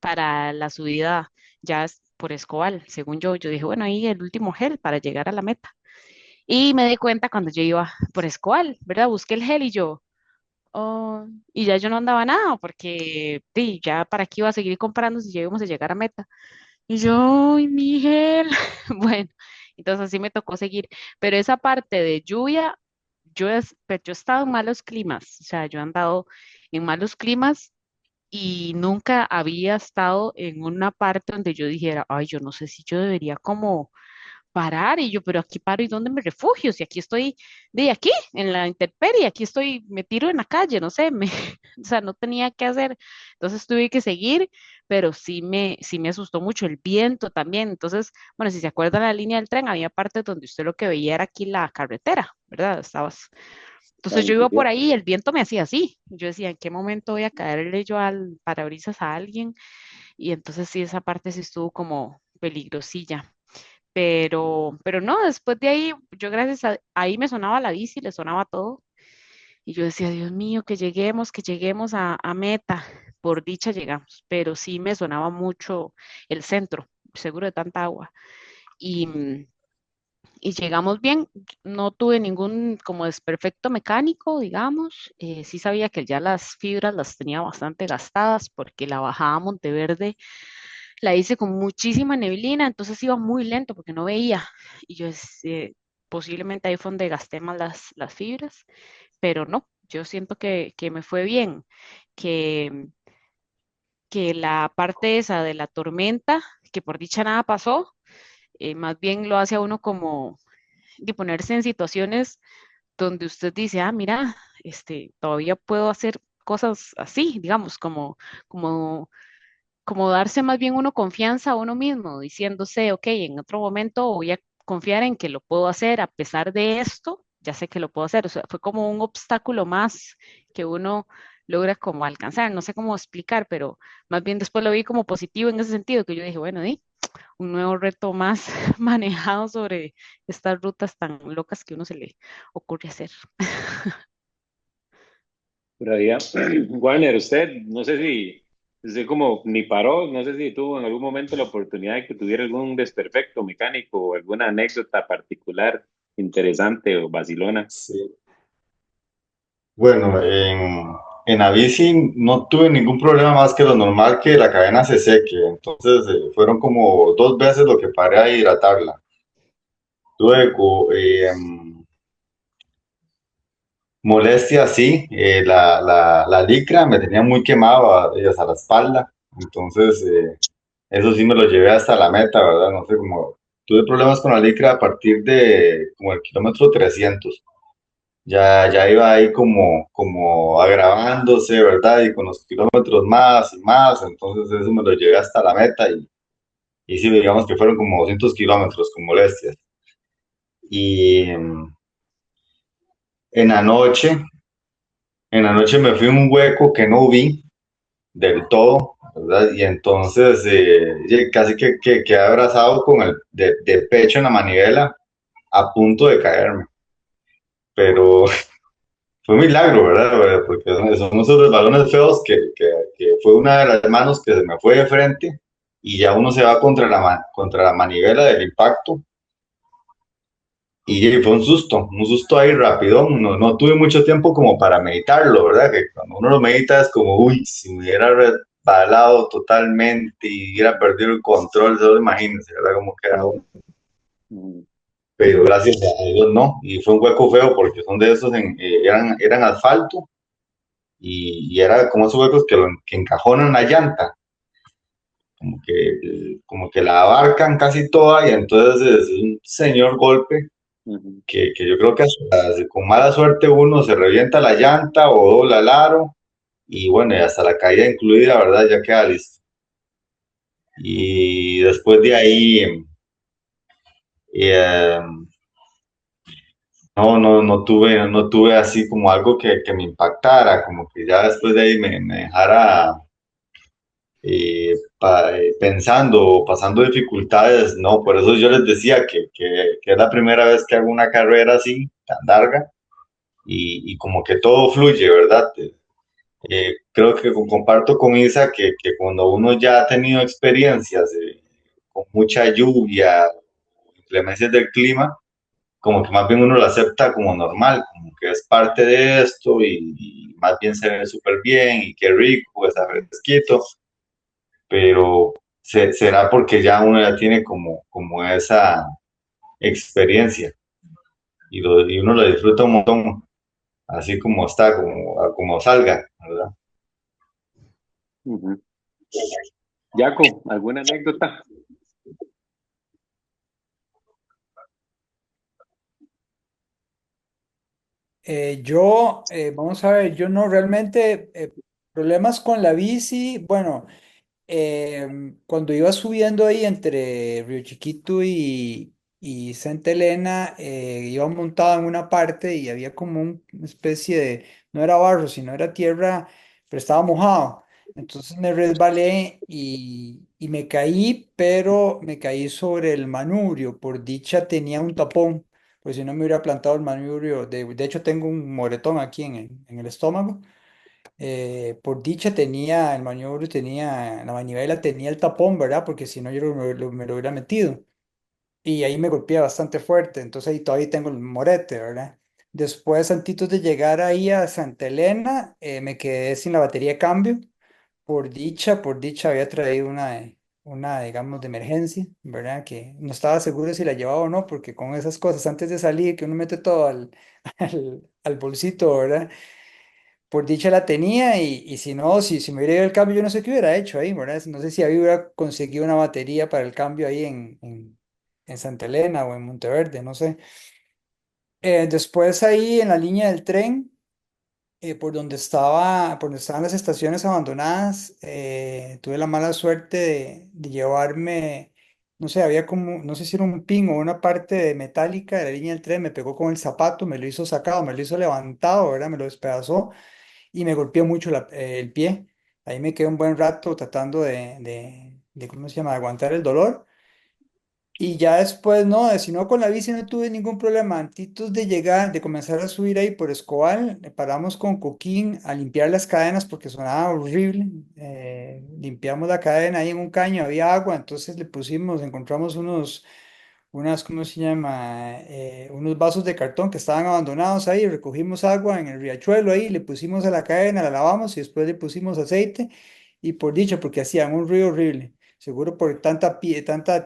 para la subida ya por Escobal, según yo dije, bueno, ahí el último gel para llegar a la meta. Y me di cuenta cuando yo iba por Escobal, ¿verdad? Busqué el gel y yo, oh, y ya yo no andaba nada, porque sí, ya para qué iba a seguir comprando si ya íbamos a llegar a meta. Y yo, ¡ay, mi gel! Bueno, entonces así me tocó seguir. Pero esa parte de lluvia, pues, yo he estado en malos climas, o sea, yo he andado en malos climas y nunca había estado en una parte donde yo dijera, ay, yo no sé si yo debería como parar y yo, pero aquí paro y dónde me refugio, si aquí estoy de aquí, en la intemperie, aquí estoy, me tiro en la calle, no sé, o sea, no tenía qué hacer, entonces tuve que seguir, pero sí me asustó mucho el viento también, entonces, bueno, si se acuerdan la línea del tren, había partes donde usted lo que veía era aquí la carretera, ¿verdad? Entonces yo iba por ahí y el viento me hacía así. Yo decía, ¿en qué momento voy a caerle yo al parabrisas a alguien? Y entonces sí, esa parte sí estuvo como peligrosilla. Pero no, después de ahí, yo gracias a ahí me sonaba la bici, le sonaba todo. Y yo decía, Dios mío, que lleguemos a meta. Por dicha llegamos, pero sí me sonaba mucho el centro, seguro de tanta agua. Y, y llegamos bien, no tuve ningún como desperfecto mecánico, digamos. Sí sabía que ya las fibras las tenía bastante gastadas porque la bajada a Monteverde la hice con muchísima neblina, entonces iba muy lento porque no veía. Y yo posiblemente ahí fue donde gasté más las fibras, pero no, yo siento que me fue bien, que, que la parte esa de la tormenta, que por dicha nada pasó, más bien lo hace a uno como de ponerse en situaciones donde usted dice, ah, mira, todavía puedo hacer cosas así, digamos, como, como darse más bien uno confianza a uno mismo, diciéndose, ok, en otro momento voy a confiar en que lo puedo hacer a pesar de esto, ya sé que lo puedo hacer. O sea, fue como un obstáculo más que uno logra como alcanzar, no sé cómo explicar, pero más bien después lo vi como positivo en ese sentido, que yo dije, bueno, un nuevo reto más manejado sobre estas rutas tan locas que uno se le ocurre hacer. Por ahí, Warner, usted, no sé si, usted como ni paró, no sé si tuvo en algún momento la oportunidad de que tuviera algún desperfecto mecánico o alguna anécdota particular interesante o vacilona. Sí. Bueno, en la bici no tuve ningún problema más que lo normal que la cadena se seque. Entonces fueron como 2 veces lo que paré a hidratarla. Luego, molestia, sí. La licra me tenía muy quemado hasta la espalda. Entonces, eso sí me lo llevé hasta la meta, ¿verdad? No sé cómo. Tuve problemas con la licra a partir de como el kilómetro 300. Ya iba ahí como agravándose, ¿verdad? Y con los kilómetros más y más, entonces eso me lo llevé hasta la meta y sí, digamos que fueron como 200 kilómetros con molestias. Y en la noche, en la noche me fui a un hueco que no vi del todo, ¿verdad? Y entonces casi que quedé abrazado con de pecho en la manivela a punto de caerme. Pero fue un milagro, ¿verdad? Porque son esos balones feos que fue una de las manos que se me fue de frente y ya uno se va contra la manivela del impacto. Y fue un susto ahí rapidón, no tuve mucho tiempo como para meditarlo, ¿verdad? Que cuando uno lo medita es como, uy, si me hubiera resbalado totalmente y hubiera perdido el control, solo imagínense, ¿verdad? Cómo queda uno. Pero gracias a Dios no, y fue un hueco feo porque son de esos, eran asfalto y era como esos huecos que encajonan la llanta, como que la abarcan casi toda y entonces es un señor golpe que yo creo que hasta con mala suerte uno se revienta la llanta o dobla el aro y bueno, y hasta la caída incluida, ¿verdad? Ya queda listo. Y después de ahí, eh, no tuve así como algo que me impactara, como que ya después de ahí me dejara pensando o pasando dificultades, no, por eso yo les decía que es la primera vez que hago una carrera así, tan larga, y como que todo fluye, ¿verdad? Creo que comparto con Isa que cuando uno ya ha tenido experiencias con mucha lluvia, inclemencias del clima, como que más bien uno lo acepta como normal, como que es parte de esto y más bien se ve súper bien y qué rico, está fresquito, pero será porque ya uno ya tiene como esa experiencia y uno lo disfruta un montón, así como está, como salga, ¿verdad? Jaco, ¿alguna anécdota? Vamos a ver, yo no realmente, problemas con la bici, bueno, cuando iba subiendo ahí entre Río Chiquito y Santa Elena, iba montado en una parte y había como una especie de, no era barro, sino era tierra, pero estaba mojado. Entonces me resbalé y me caí, pero me caí sobre el manubrio. Por dicha tenía un tapón, pues si no me hubiera plantado el manubrio. De hecho, tengo un moretón aquí en el estómago. Por dicha tenía el maniobro, tenía la manivela, tenía el tapón, ¿verdad? Porque si no yo me lo hubiera metido. Y ahí me golpeé bastante fuerte, entonces ahí todavía tengo el morete, ¿verdad? Después, antes de llegar ahí a Santa Elena, me quedé sin la batería de cambio. Por dicha había traído digamos, de emergencia, ¿verdad? Que no estaba seguro si la llevaba o no, porque con esas cosas, antes de salir, que uno mete todo al bolsito, ¿verdad? Por dicha la tenía y si no, si me hubiera ido el cambio, yo no sé qué hubiera hecho ahí, ¿verdad? No sé si hubiera conseguido una batería para el cambio ahí en Santa Elena o en Monteverde, no sé. Después ahí en la línea del tren, por donde estaban las estaciones abandonadas, tuve la mala suerte de llevarme, no sé, había como, no sé si era un pin o una parte de metálica de la línea del tren, me pegó con el zapato, me lo hizo sacado, me lo hizo levantado, ¿verdad? Me lo despedazó y me golpeó mucho el pie. Ahí me quedé un buen rato tratando ¿cómo se llama?, de aguantar el dolor. Y ya después, no, si no con la bici no tuve ningún problema. Antes de llegar, de comenzar a subir ahí por Escobal, paramos con Coquín a limpiar las cadenas porque sonaba horrible. Limpiamos la cadena ahí en un caño, había agua, entonces le pusimos, encontramos ¿cómo se llama? Unos vasos de cartón que estaban abandonados ahí, recogimos agua en el riachuelo ahí, le pusimos a la cadena, la lavamos y después le pusimos aceite y por dicho, porque hacían un ruido horrible, seguro por tanta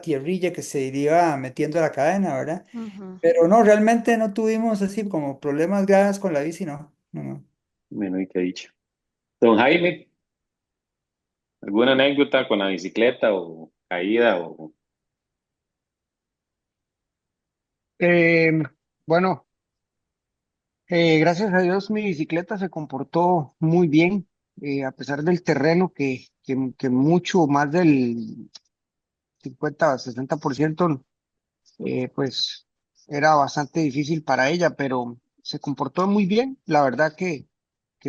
tierrilla que se iba metiendo a la cadena, ¿verdad? Ujú. Pero no, realmente no tuvimos así como problemas graves con la bici, no, no, no. Bueno, y qué dicho. Don Jaime, ¿alguna anécdota con la bicicleta o caída o Eh, bueno, gracias a Dios mi bicicleta se comportó muy bien, a pesar del terreno que mucho más del 50 o 60%, pues era bastante difícil para ella, pero se comportó muy bien. La verdad que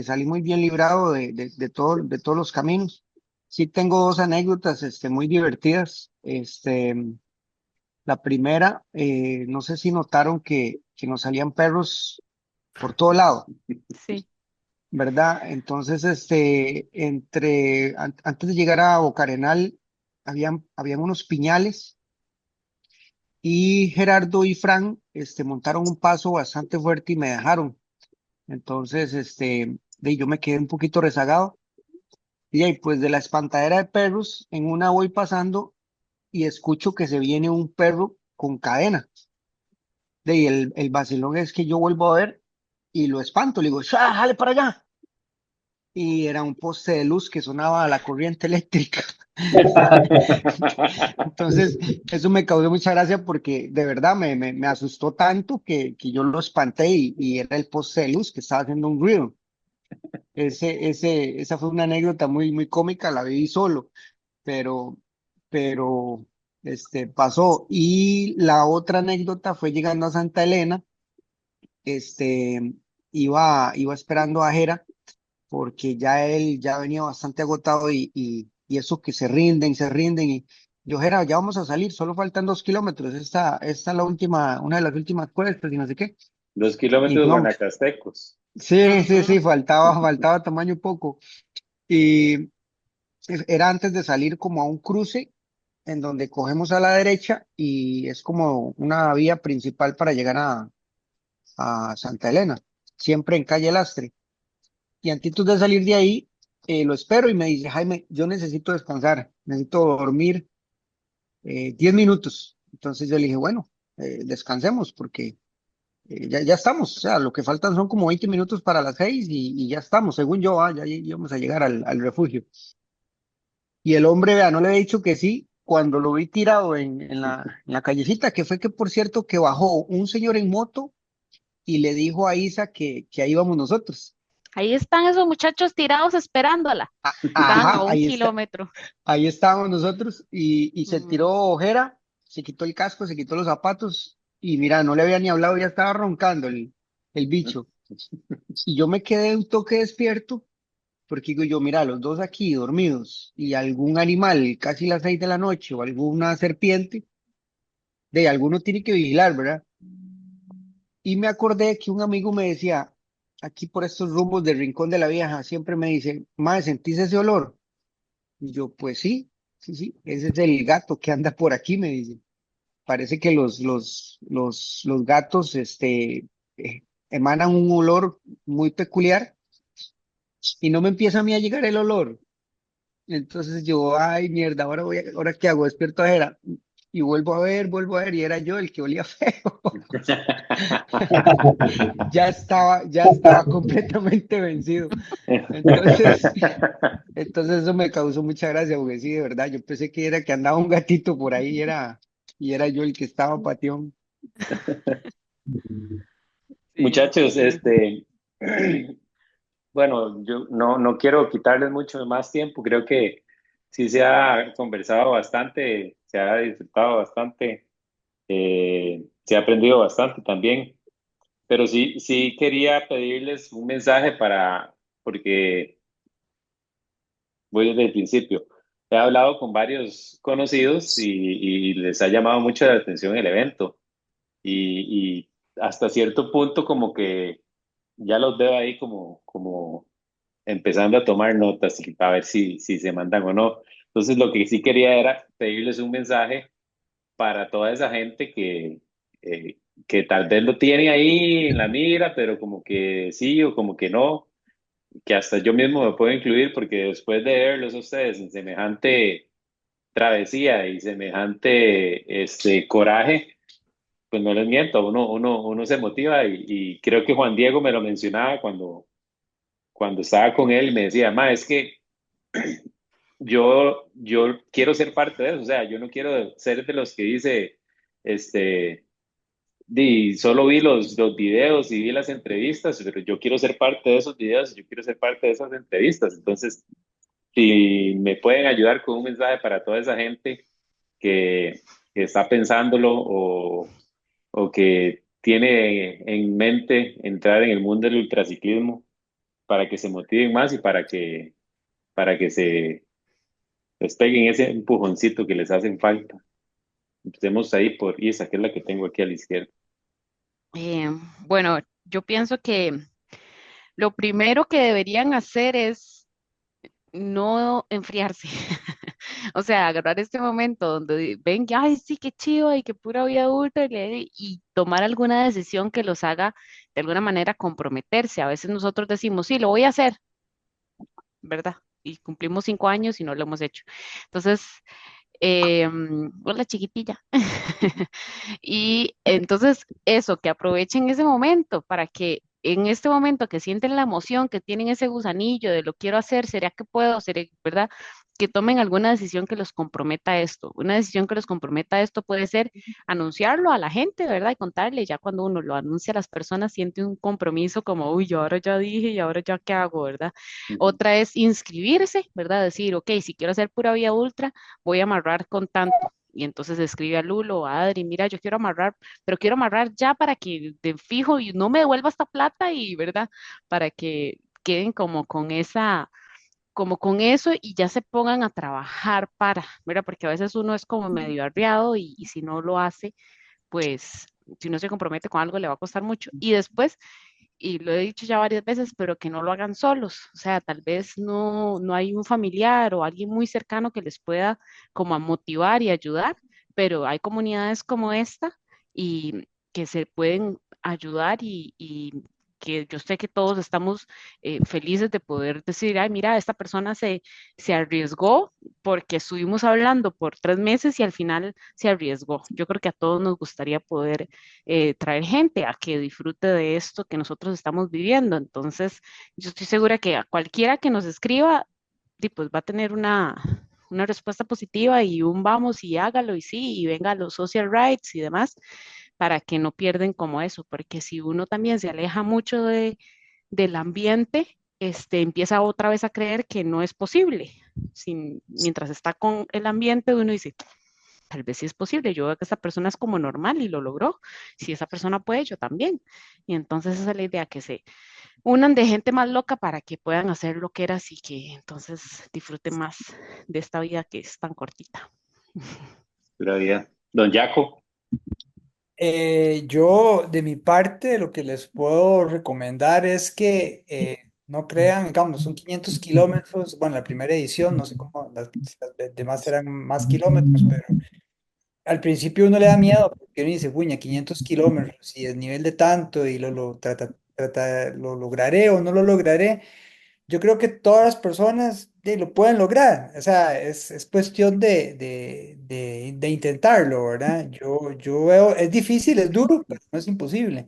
salí muy bien librado de todos los caminos. sí tengo dos anécdotas, muy divertidas. La primera, no sé si notaron que nos salían perros por todo lado, Sí. ¿verdad? Entonces, antes de llegar a Bocarenal, habían unos piñales y Gerardo y Fran, montaron un paso bastante fuerte y me dejaron. Entonces, yo me quedé un poquito rezagado. Y ahí, pues de la espantadera de perros, en una voy pasando y escucho que se viene un perro con cadena. De ahí, el vacilón es que yo vuelvo a ver y lo espanto. Le digo, ¡ah, jale para allá! Y era un poste de luz que sonaba a la corriente eléctrica. Entonces, eso me causó mucha gracia porque de verdad me asustó tanto que yo lo espanté y era el poste de luz que estaba haciendo un ruido. Esa fue una anécdota muy, muy cómica, la viví solo, pero, pero, pasó. Y la otra anécdota fue llegando a Santa Elena, este, iba esperando a Jera porque ya él ya venía bastante agotado y eso que se rinden y yo, Jera, ya vamos a salir, solo faltan 2 kilómetros, esta es la última, una de las últimas puestas y no sé qué. 2 kilómetros Y no, guanacastecos. sí, sí, Ujú. sí, faltaba tamaño poco. Y era antes de salir como a un cruce en donde cogemos a la derecha y es como una vía principal para llegar a Santa Elena, siempre en calle Lastre. Y antes de salir de ahí, lo espero y me dice, Jaime, yo necesito descansar, necesito dormir 10 minutos. Entonces yo le dije, bueno, descansemos porque ya estamos, o sea, lo que faltan son como 20 minutos para las 6 y ya estamos, según yo, ya íbamos a llegar al refugio. Y el hombre, vea, no le había dicho que sí cuando lo vi tirado en la callecita, que fue que, por cierto, que bajó un señor en moto y le dijo a Isa que ahí íbamos nosotros. Ahí están esos muchachos tirados esperándola. Estaban a Ajá, un kilómetro. ahí estábamos nosotros y se tiró Mm. ojera, se quitó el casco, se quitó los zapatos y mira, no le había ni hablado, ya estaba roncando el bicho. Y yo me quedé un toque despierto porque digo yo, mira, los dos aquí dormidos y algún animal casi las 6 de la noche o alguna serpiente, de alguno tiene que vigilar, ¿verdad? Y me acordé que un amigo me decía, aquí por estos rumbos del Rincón de la Vieja, siempre me dice, mae, ¿sentís ese olor? Y yo, pues sí, sí, sí, ese es el gato que anda por aquí, me dice. Parece que los gatos, emanan un olor muy peculiar y no me empieza a mí a llegar el olor. Entonces yo, ay, mierda, ahora qué hago, despierto a Jera y vuelvo a ver, y era yo el que olía feo. Ya estaba completamente vencido. Entonces, entonces eso me causó mucha gracia, porque sí, de verdad, yo pensé que era que andaba un gatito por ahí, y era yo el que estaba patión. Sí, Muchachos, sí. bueno, yo no quiero quitarles mucho más tiempo. Creo que sí se ha conversado bastante, se ha disfrutado bastante, se ha aprendido bastante también. Pero sí quería pedirles un mensaje porque voy desde el principio. He hablado con varios conocidos y les ha llamado mucho la atención el evento. Y hasta cierto punto como que ya los veo ahí como empezando a tomar notas y a ver si se mandan o no. Entonces lo que sí quería era pedirles un mensaje para toda esa gente que tal vez lo tiene ahí en la mira, pero como que sí o como que no, que hasta yo mismo me puedo incluir porque después de verlos a ustedes en semejante travesía y semejante coraje, pues no les miento, uno se motiva y creo que Juan Diego me lo mencionaba cuando estaba con él y me decía, ma, es que yo quiero ser parte de eso, o sea, yo no quiero ser de los que dice, este, solo vi los videos y vi las entrevistas, pero yo quiero ser parte de esos videos, yo quiero ser parte de esas entrevistas, entonces, si me pueden ayudar con un mensaje para toda esa gente que, que está pensándolo o que tiene en mente entrar en el mundo del ultraciclismo para que se motiven más y para que les peguen ese empujoncito que les hacen falta. Empecemos ahí por Isa, que es la que tengo aquí a la izquierda. Bueno, yo pienso que lo primero que deberían hacer es no enfriarse. O sea, agarrar este momento donde ven que, ay, sí, qué chido y qué pura vida adulta y tomar alguna decisión que los haga de alguna manera comprometerse. A veces nosotros decimos, sí, lo voy a hacer, ¿verdad? Y cumplimos 5 años y no lo hemos hecho. Entonces, hola chiquitilla. Y entonces eso, que aprovechen ese momento para que en este momento que sienten la emoción, que tienen ese gusanillo de lo quiero hacer, ¿será que puedo? ¿Será, verdad? Que tomen alguna decisión que los comprometa a esto. Una decisión que los comprometa a esto puede ser anunciarlo a la gente, ¿verdad? Y contarle, ya cuando uno lo anuncia a las personas, siente un compromiso como, uy, yo ahora ya dije y ahora ya qué hago, ¿verdad? Otra es inscribirse, ¿verdad? Decir, ok, si quiero hacer pura vía ultra, voy a amarrar con tanto. Y entonces escribe a Lulo o a Adri, mira, yo quiero amarrar, pero quiero amarrar ya para que de fijo y no me devuelva esta plata y, ¿verdad? Para que queden como con eso y ya se pongan a trabajar para, ¿verdad? Porque a veces uno es como medio arriado y si no lo hace, pues si no se compromete con algo le va a costar mucho. Y después y lo he dicho ya varias veces, pero que no lo hagan solos. O sea, tal vez no hay un familiar o alguien muy cercano que les pueda como a motivar y ayudar, pero hay comunidades como esta y que se pueden ayudar y que yo sé que todos estamos felices de poder decir, ay, mira, esta persona se arriesgó porque estuvimos hablando por 3 meses y al final se arriesgó. Yo creo que a todos nos gustaría poder traer gente a que disfrute de esto que nosotros estamos viviendo. Entonces, yo estoy segura que a cualquiera que nos escriba, pues va a tener una respuesta positiva y un vamos y hágalo y sí, y venga a los social rights y demás, para que no pierden como eso, porque si uno también se aleja mucho del ambiente, empieza otra vez a creer que no es posible. Mientras está con el ambiente, uno dice, tal vez sí es posible, yo veo que esa persona es como normal y lo logró, si esa persona puede, yo también. Y entonces esa es la idea, que se unan de gente más loca para que puedan hacer lo que era y que entonces disfruten más de esta vida que es tan cortita. Pura vida. Don Jaco. Yo, de mi parte, lo que les puedo recomendar es que no crean, digamos, son 500 kilómetros, bueno, la primera edición, no sé cómo, las demás serán más kilómetros, pero al principio uno le da miedo, porque uno dice, puña, 500 kilómetros, y el nivel de tanto, y lo lograré o no lo lograré. Yo creo que todas las personas lo pueden lograr, o sea, es cuestión de intentarlo, ¿verdad? Yo veo, es difícil, es duro, pero no es imposible.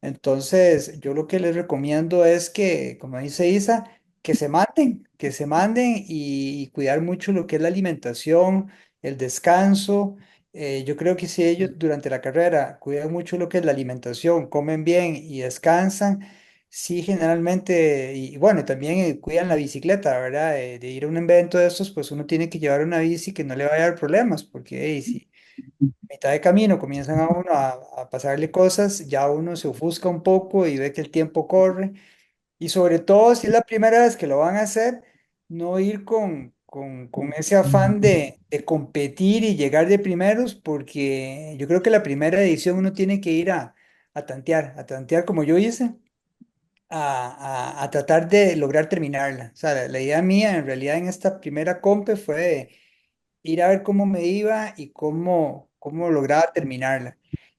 Entonces, yo lo que les recomiendo es que, como dice Isa, que se manden y cuidar mucho lo que es la alimentación, el descanso. Yo creo que si ellos durante la carrera cuidan mucho lo que es la alimentación, comen bien y descansan, sí, generalmente, y bueno, también cuidan la bicicleta, ¿verdad? De ir a un evento de estos, pues uno tiene que llevar una bici que no le vaya a dar problemas, porque si mitad de camino comienzan a uno a pasarle cosas, ya uno se ofusca un poco y ve que el tiempo corre. Y sobre todo, si es la primera vez que lo van a hacer, no ir con ese afán de competir y llegar de primeros, porque yo creo que la primera edición uno tiene que ir a tantear como yo hice, a tratar de lograr terminarla. O sea, la idea mía en realidad en esta primera compe fue ir a ver cómo me iba y cómo lograba terminarla.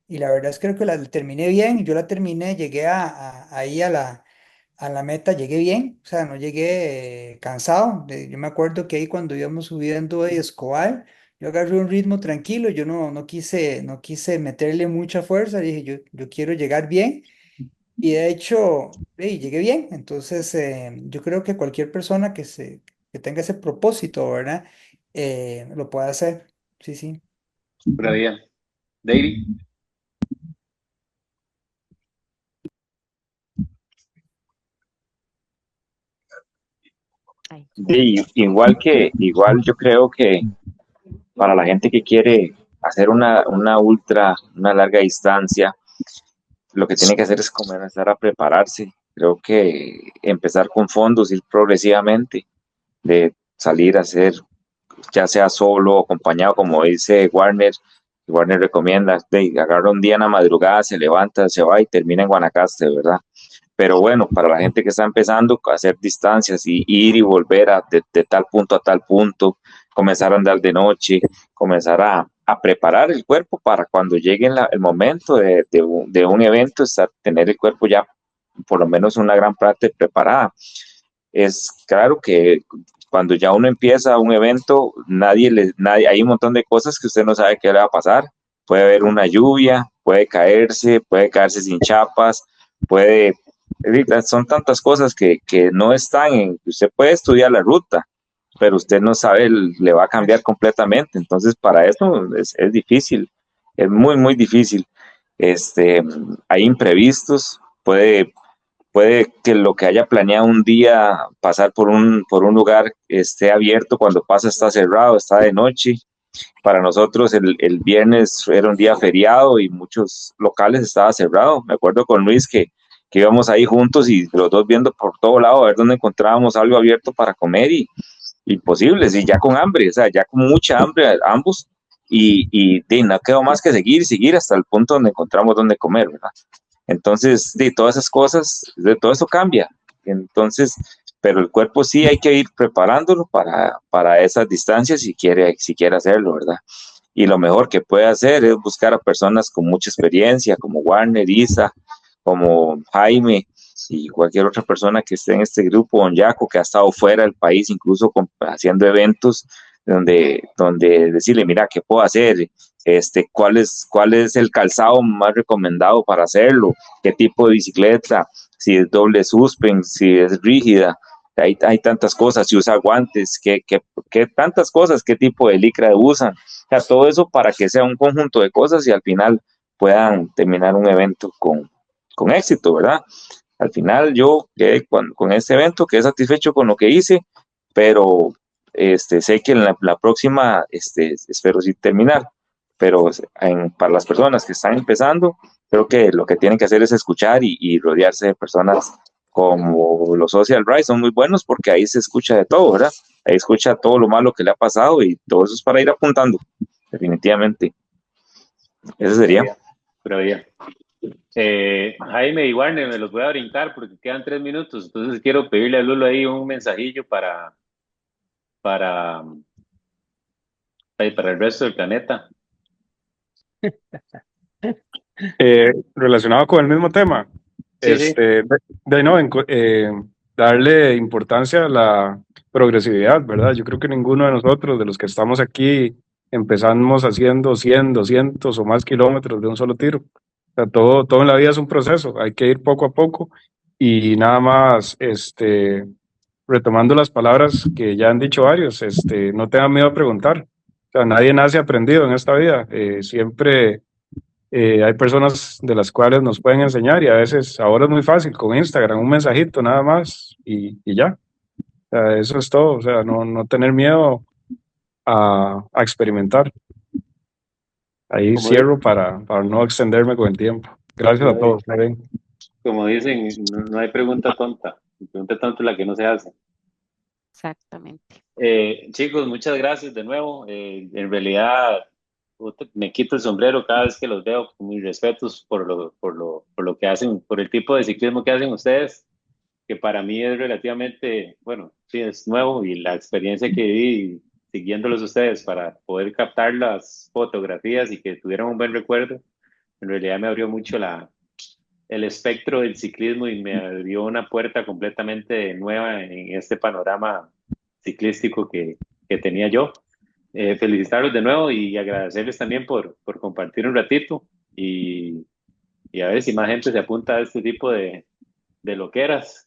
Y la verdad es que creo que la terminé bien, yo la terminé, llegué ahí a la meta, llegué bien, o sea, no llegué cansado. Yo me acuerdo que ahí cuando íbamos subiendo de Escobar, yo agarré un ritmo tranquilo, yo no quise meterle mucha fuerza, dije, yo quiero llegar bien. Y de hecho, llegué bien. Entonces, yo creo que cualquier persona que tenga ese propósito, ¿verdad? Lo puede hacer. Sí, sí. Pura vida. David. Ay. Igual yo creo que para la gente que quiere hacer una ultra, una larga distancia, lo que tiene que hacer es comenzar a prepararse. Creo que empezar con fondos, ir progresivamente, de salir a hacer ya sea solo o acompañado, como dice Warner. Warner recomienda, agarra un día en la madrugada, se levanta, se va y termina en Guanacaste, ¿verdad? Pero bueno, para la gente que está empezando, hacer distancias y ir y volver de tal punto a tal punto, comenzar a andar de noche, comenzar a preparar el cuerpo para cuando llegue el momento de un evento, tener el cuerpo ya por lo menos una gran parte preparada. Es claro que cuando ya uno empieza un evento, hay un montón de cosas que usted no sabe qué le va a pasar. Puede haber una lluvia, puede caerse sin chapas, son tantas cosas que no están usted puede estudiar la ruta, pero usted no sabe, le va a cambiar completamente. Entonces, para eso es difícil, es muy, muy difícil. Hay imprevistos, puede que lo que haya planeado un día, pasar por un lugar esté abierto, cuando pasa está cerrado, está de noche. Para nosotros el viernes era un día feriado y muchos locales estaban cerrados. Me acuerdo con Luis que íbamos ahí juntos y los dos viendo por todo lado a ver dónde encontrábamos algo abierto para comer y imposible, y ya con hambre, o sea, ya con mucha hambre ambos y no quedó más que seguir hasta el punto donde encontramos dónde comer, ¿verdad? Entonces, de todas esas cosas, de todo eso cambia. Entonces, pero el cuerpo sí hay que ir preparándolo para esas distancias si quiere hacerlo, ¿verdad? Y lo mejor que puede hacer es buscar a personas con mucha experiencia, como Warner, Isa, como Jaime y cualquier otra persona que esté en este grupo, Don Yaco, que ha estado fuera del país, incluso haciendo eventos donde decirle, mira, ¿qué puedo hacer? ¿Cuál es el calzado más recomendado para hacerlo? ¿Qué tipo de bicicleta? Si es doble suspen, si es rígida. Hay tantas cosas, si usa guantes, ¿qué tantas cosas? ¿Qué tipo de licra usan? O sea, todo eso para que sea un conjunto de cosas y al final puedan terminar un evento con éxito, ¿verdad? Al final yo quedé con este evento, quedé satisfecho con lo que hice, pero sé que en la próxima espero sí terminar, pero para las personas que están empezando, creo que lo que tienen que hacer es escuchar y rodearse de personas como los Social Rise, son muy buenos porque ahí se escucha de todo, ¿verdad? Ahí escucha todo lo malo que le ha pasado y todo eso es para ir apuntando, definitivamente. Eso sería. Pero bien. Jaime y Warner, me los voy a brincar porque quedan 3 minutos, entonces quiero pedirle a Lulo ahí un mensajillo para el resto del planeta. Relacionado con el mismo tema, Sí. Darle importancia a la progresividad, ¿verdad? Yo creo que ninguno de nosotros, de los que estamos aquí, empezamos haciendo 100, 200 o más kilómetros de un solo tiro. O sea, todo en la vida es un proceso, hay que ir poco a poco y nada más, retomando las palabras que ya han dicho varios, no tengan miedo a preguntar. O sea, nadie nace aprendido en esta vida, siempre hay personas de las cuales nos pueden enseñar y a veces ahora es muy fácil con Instagram, un mensajito nada más y ya. O sea, eso es todo, o sea, no tener miedo a experimentar. Ahí cierro para no extenderme con el tiempo. Gracias a todos. Como dicen, no hay pregunta tonta. La pregunta tonta es la que no se hace. Exactamente. Chicos, muchas gracias de nuevo. En realidad, me quito el sombrero cada vez que los veo, con mis respetos por lo que hacen, por el tipo de ciclismo que hacen ustedes, que para mí es relativamente, bueno, sí, es nuevo y la experiencia que viví siguiéndolos ustedes para poder captar las fotografías y que tuvieran un buen recuerdo, en realidad me abrió mucho el espectro del ciclismo y me abrió una puerta completamente nueva en este panorama ciclístico que tenía yo. Felicitarlos de nuevo y agradecerles también por compartir un ratito y a ver si más gente se apunta a este tipo de loqueras.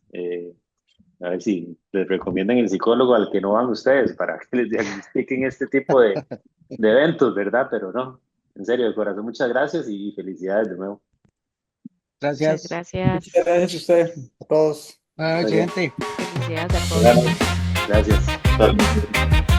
A ver si les recomiendan el psicólogo al que no van ustedes para que les diagnostiquen este tipo de eventos, ¿verdad? Pero no, en serio, de corazón, muchas gracias y felicidades de nuevo. Gracias. Muchas gracias. Muchas gracias a ustedes, a todos. Buenas noches, gente. Felicidades a todos. Gracias.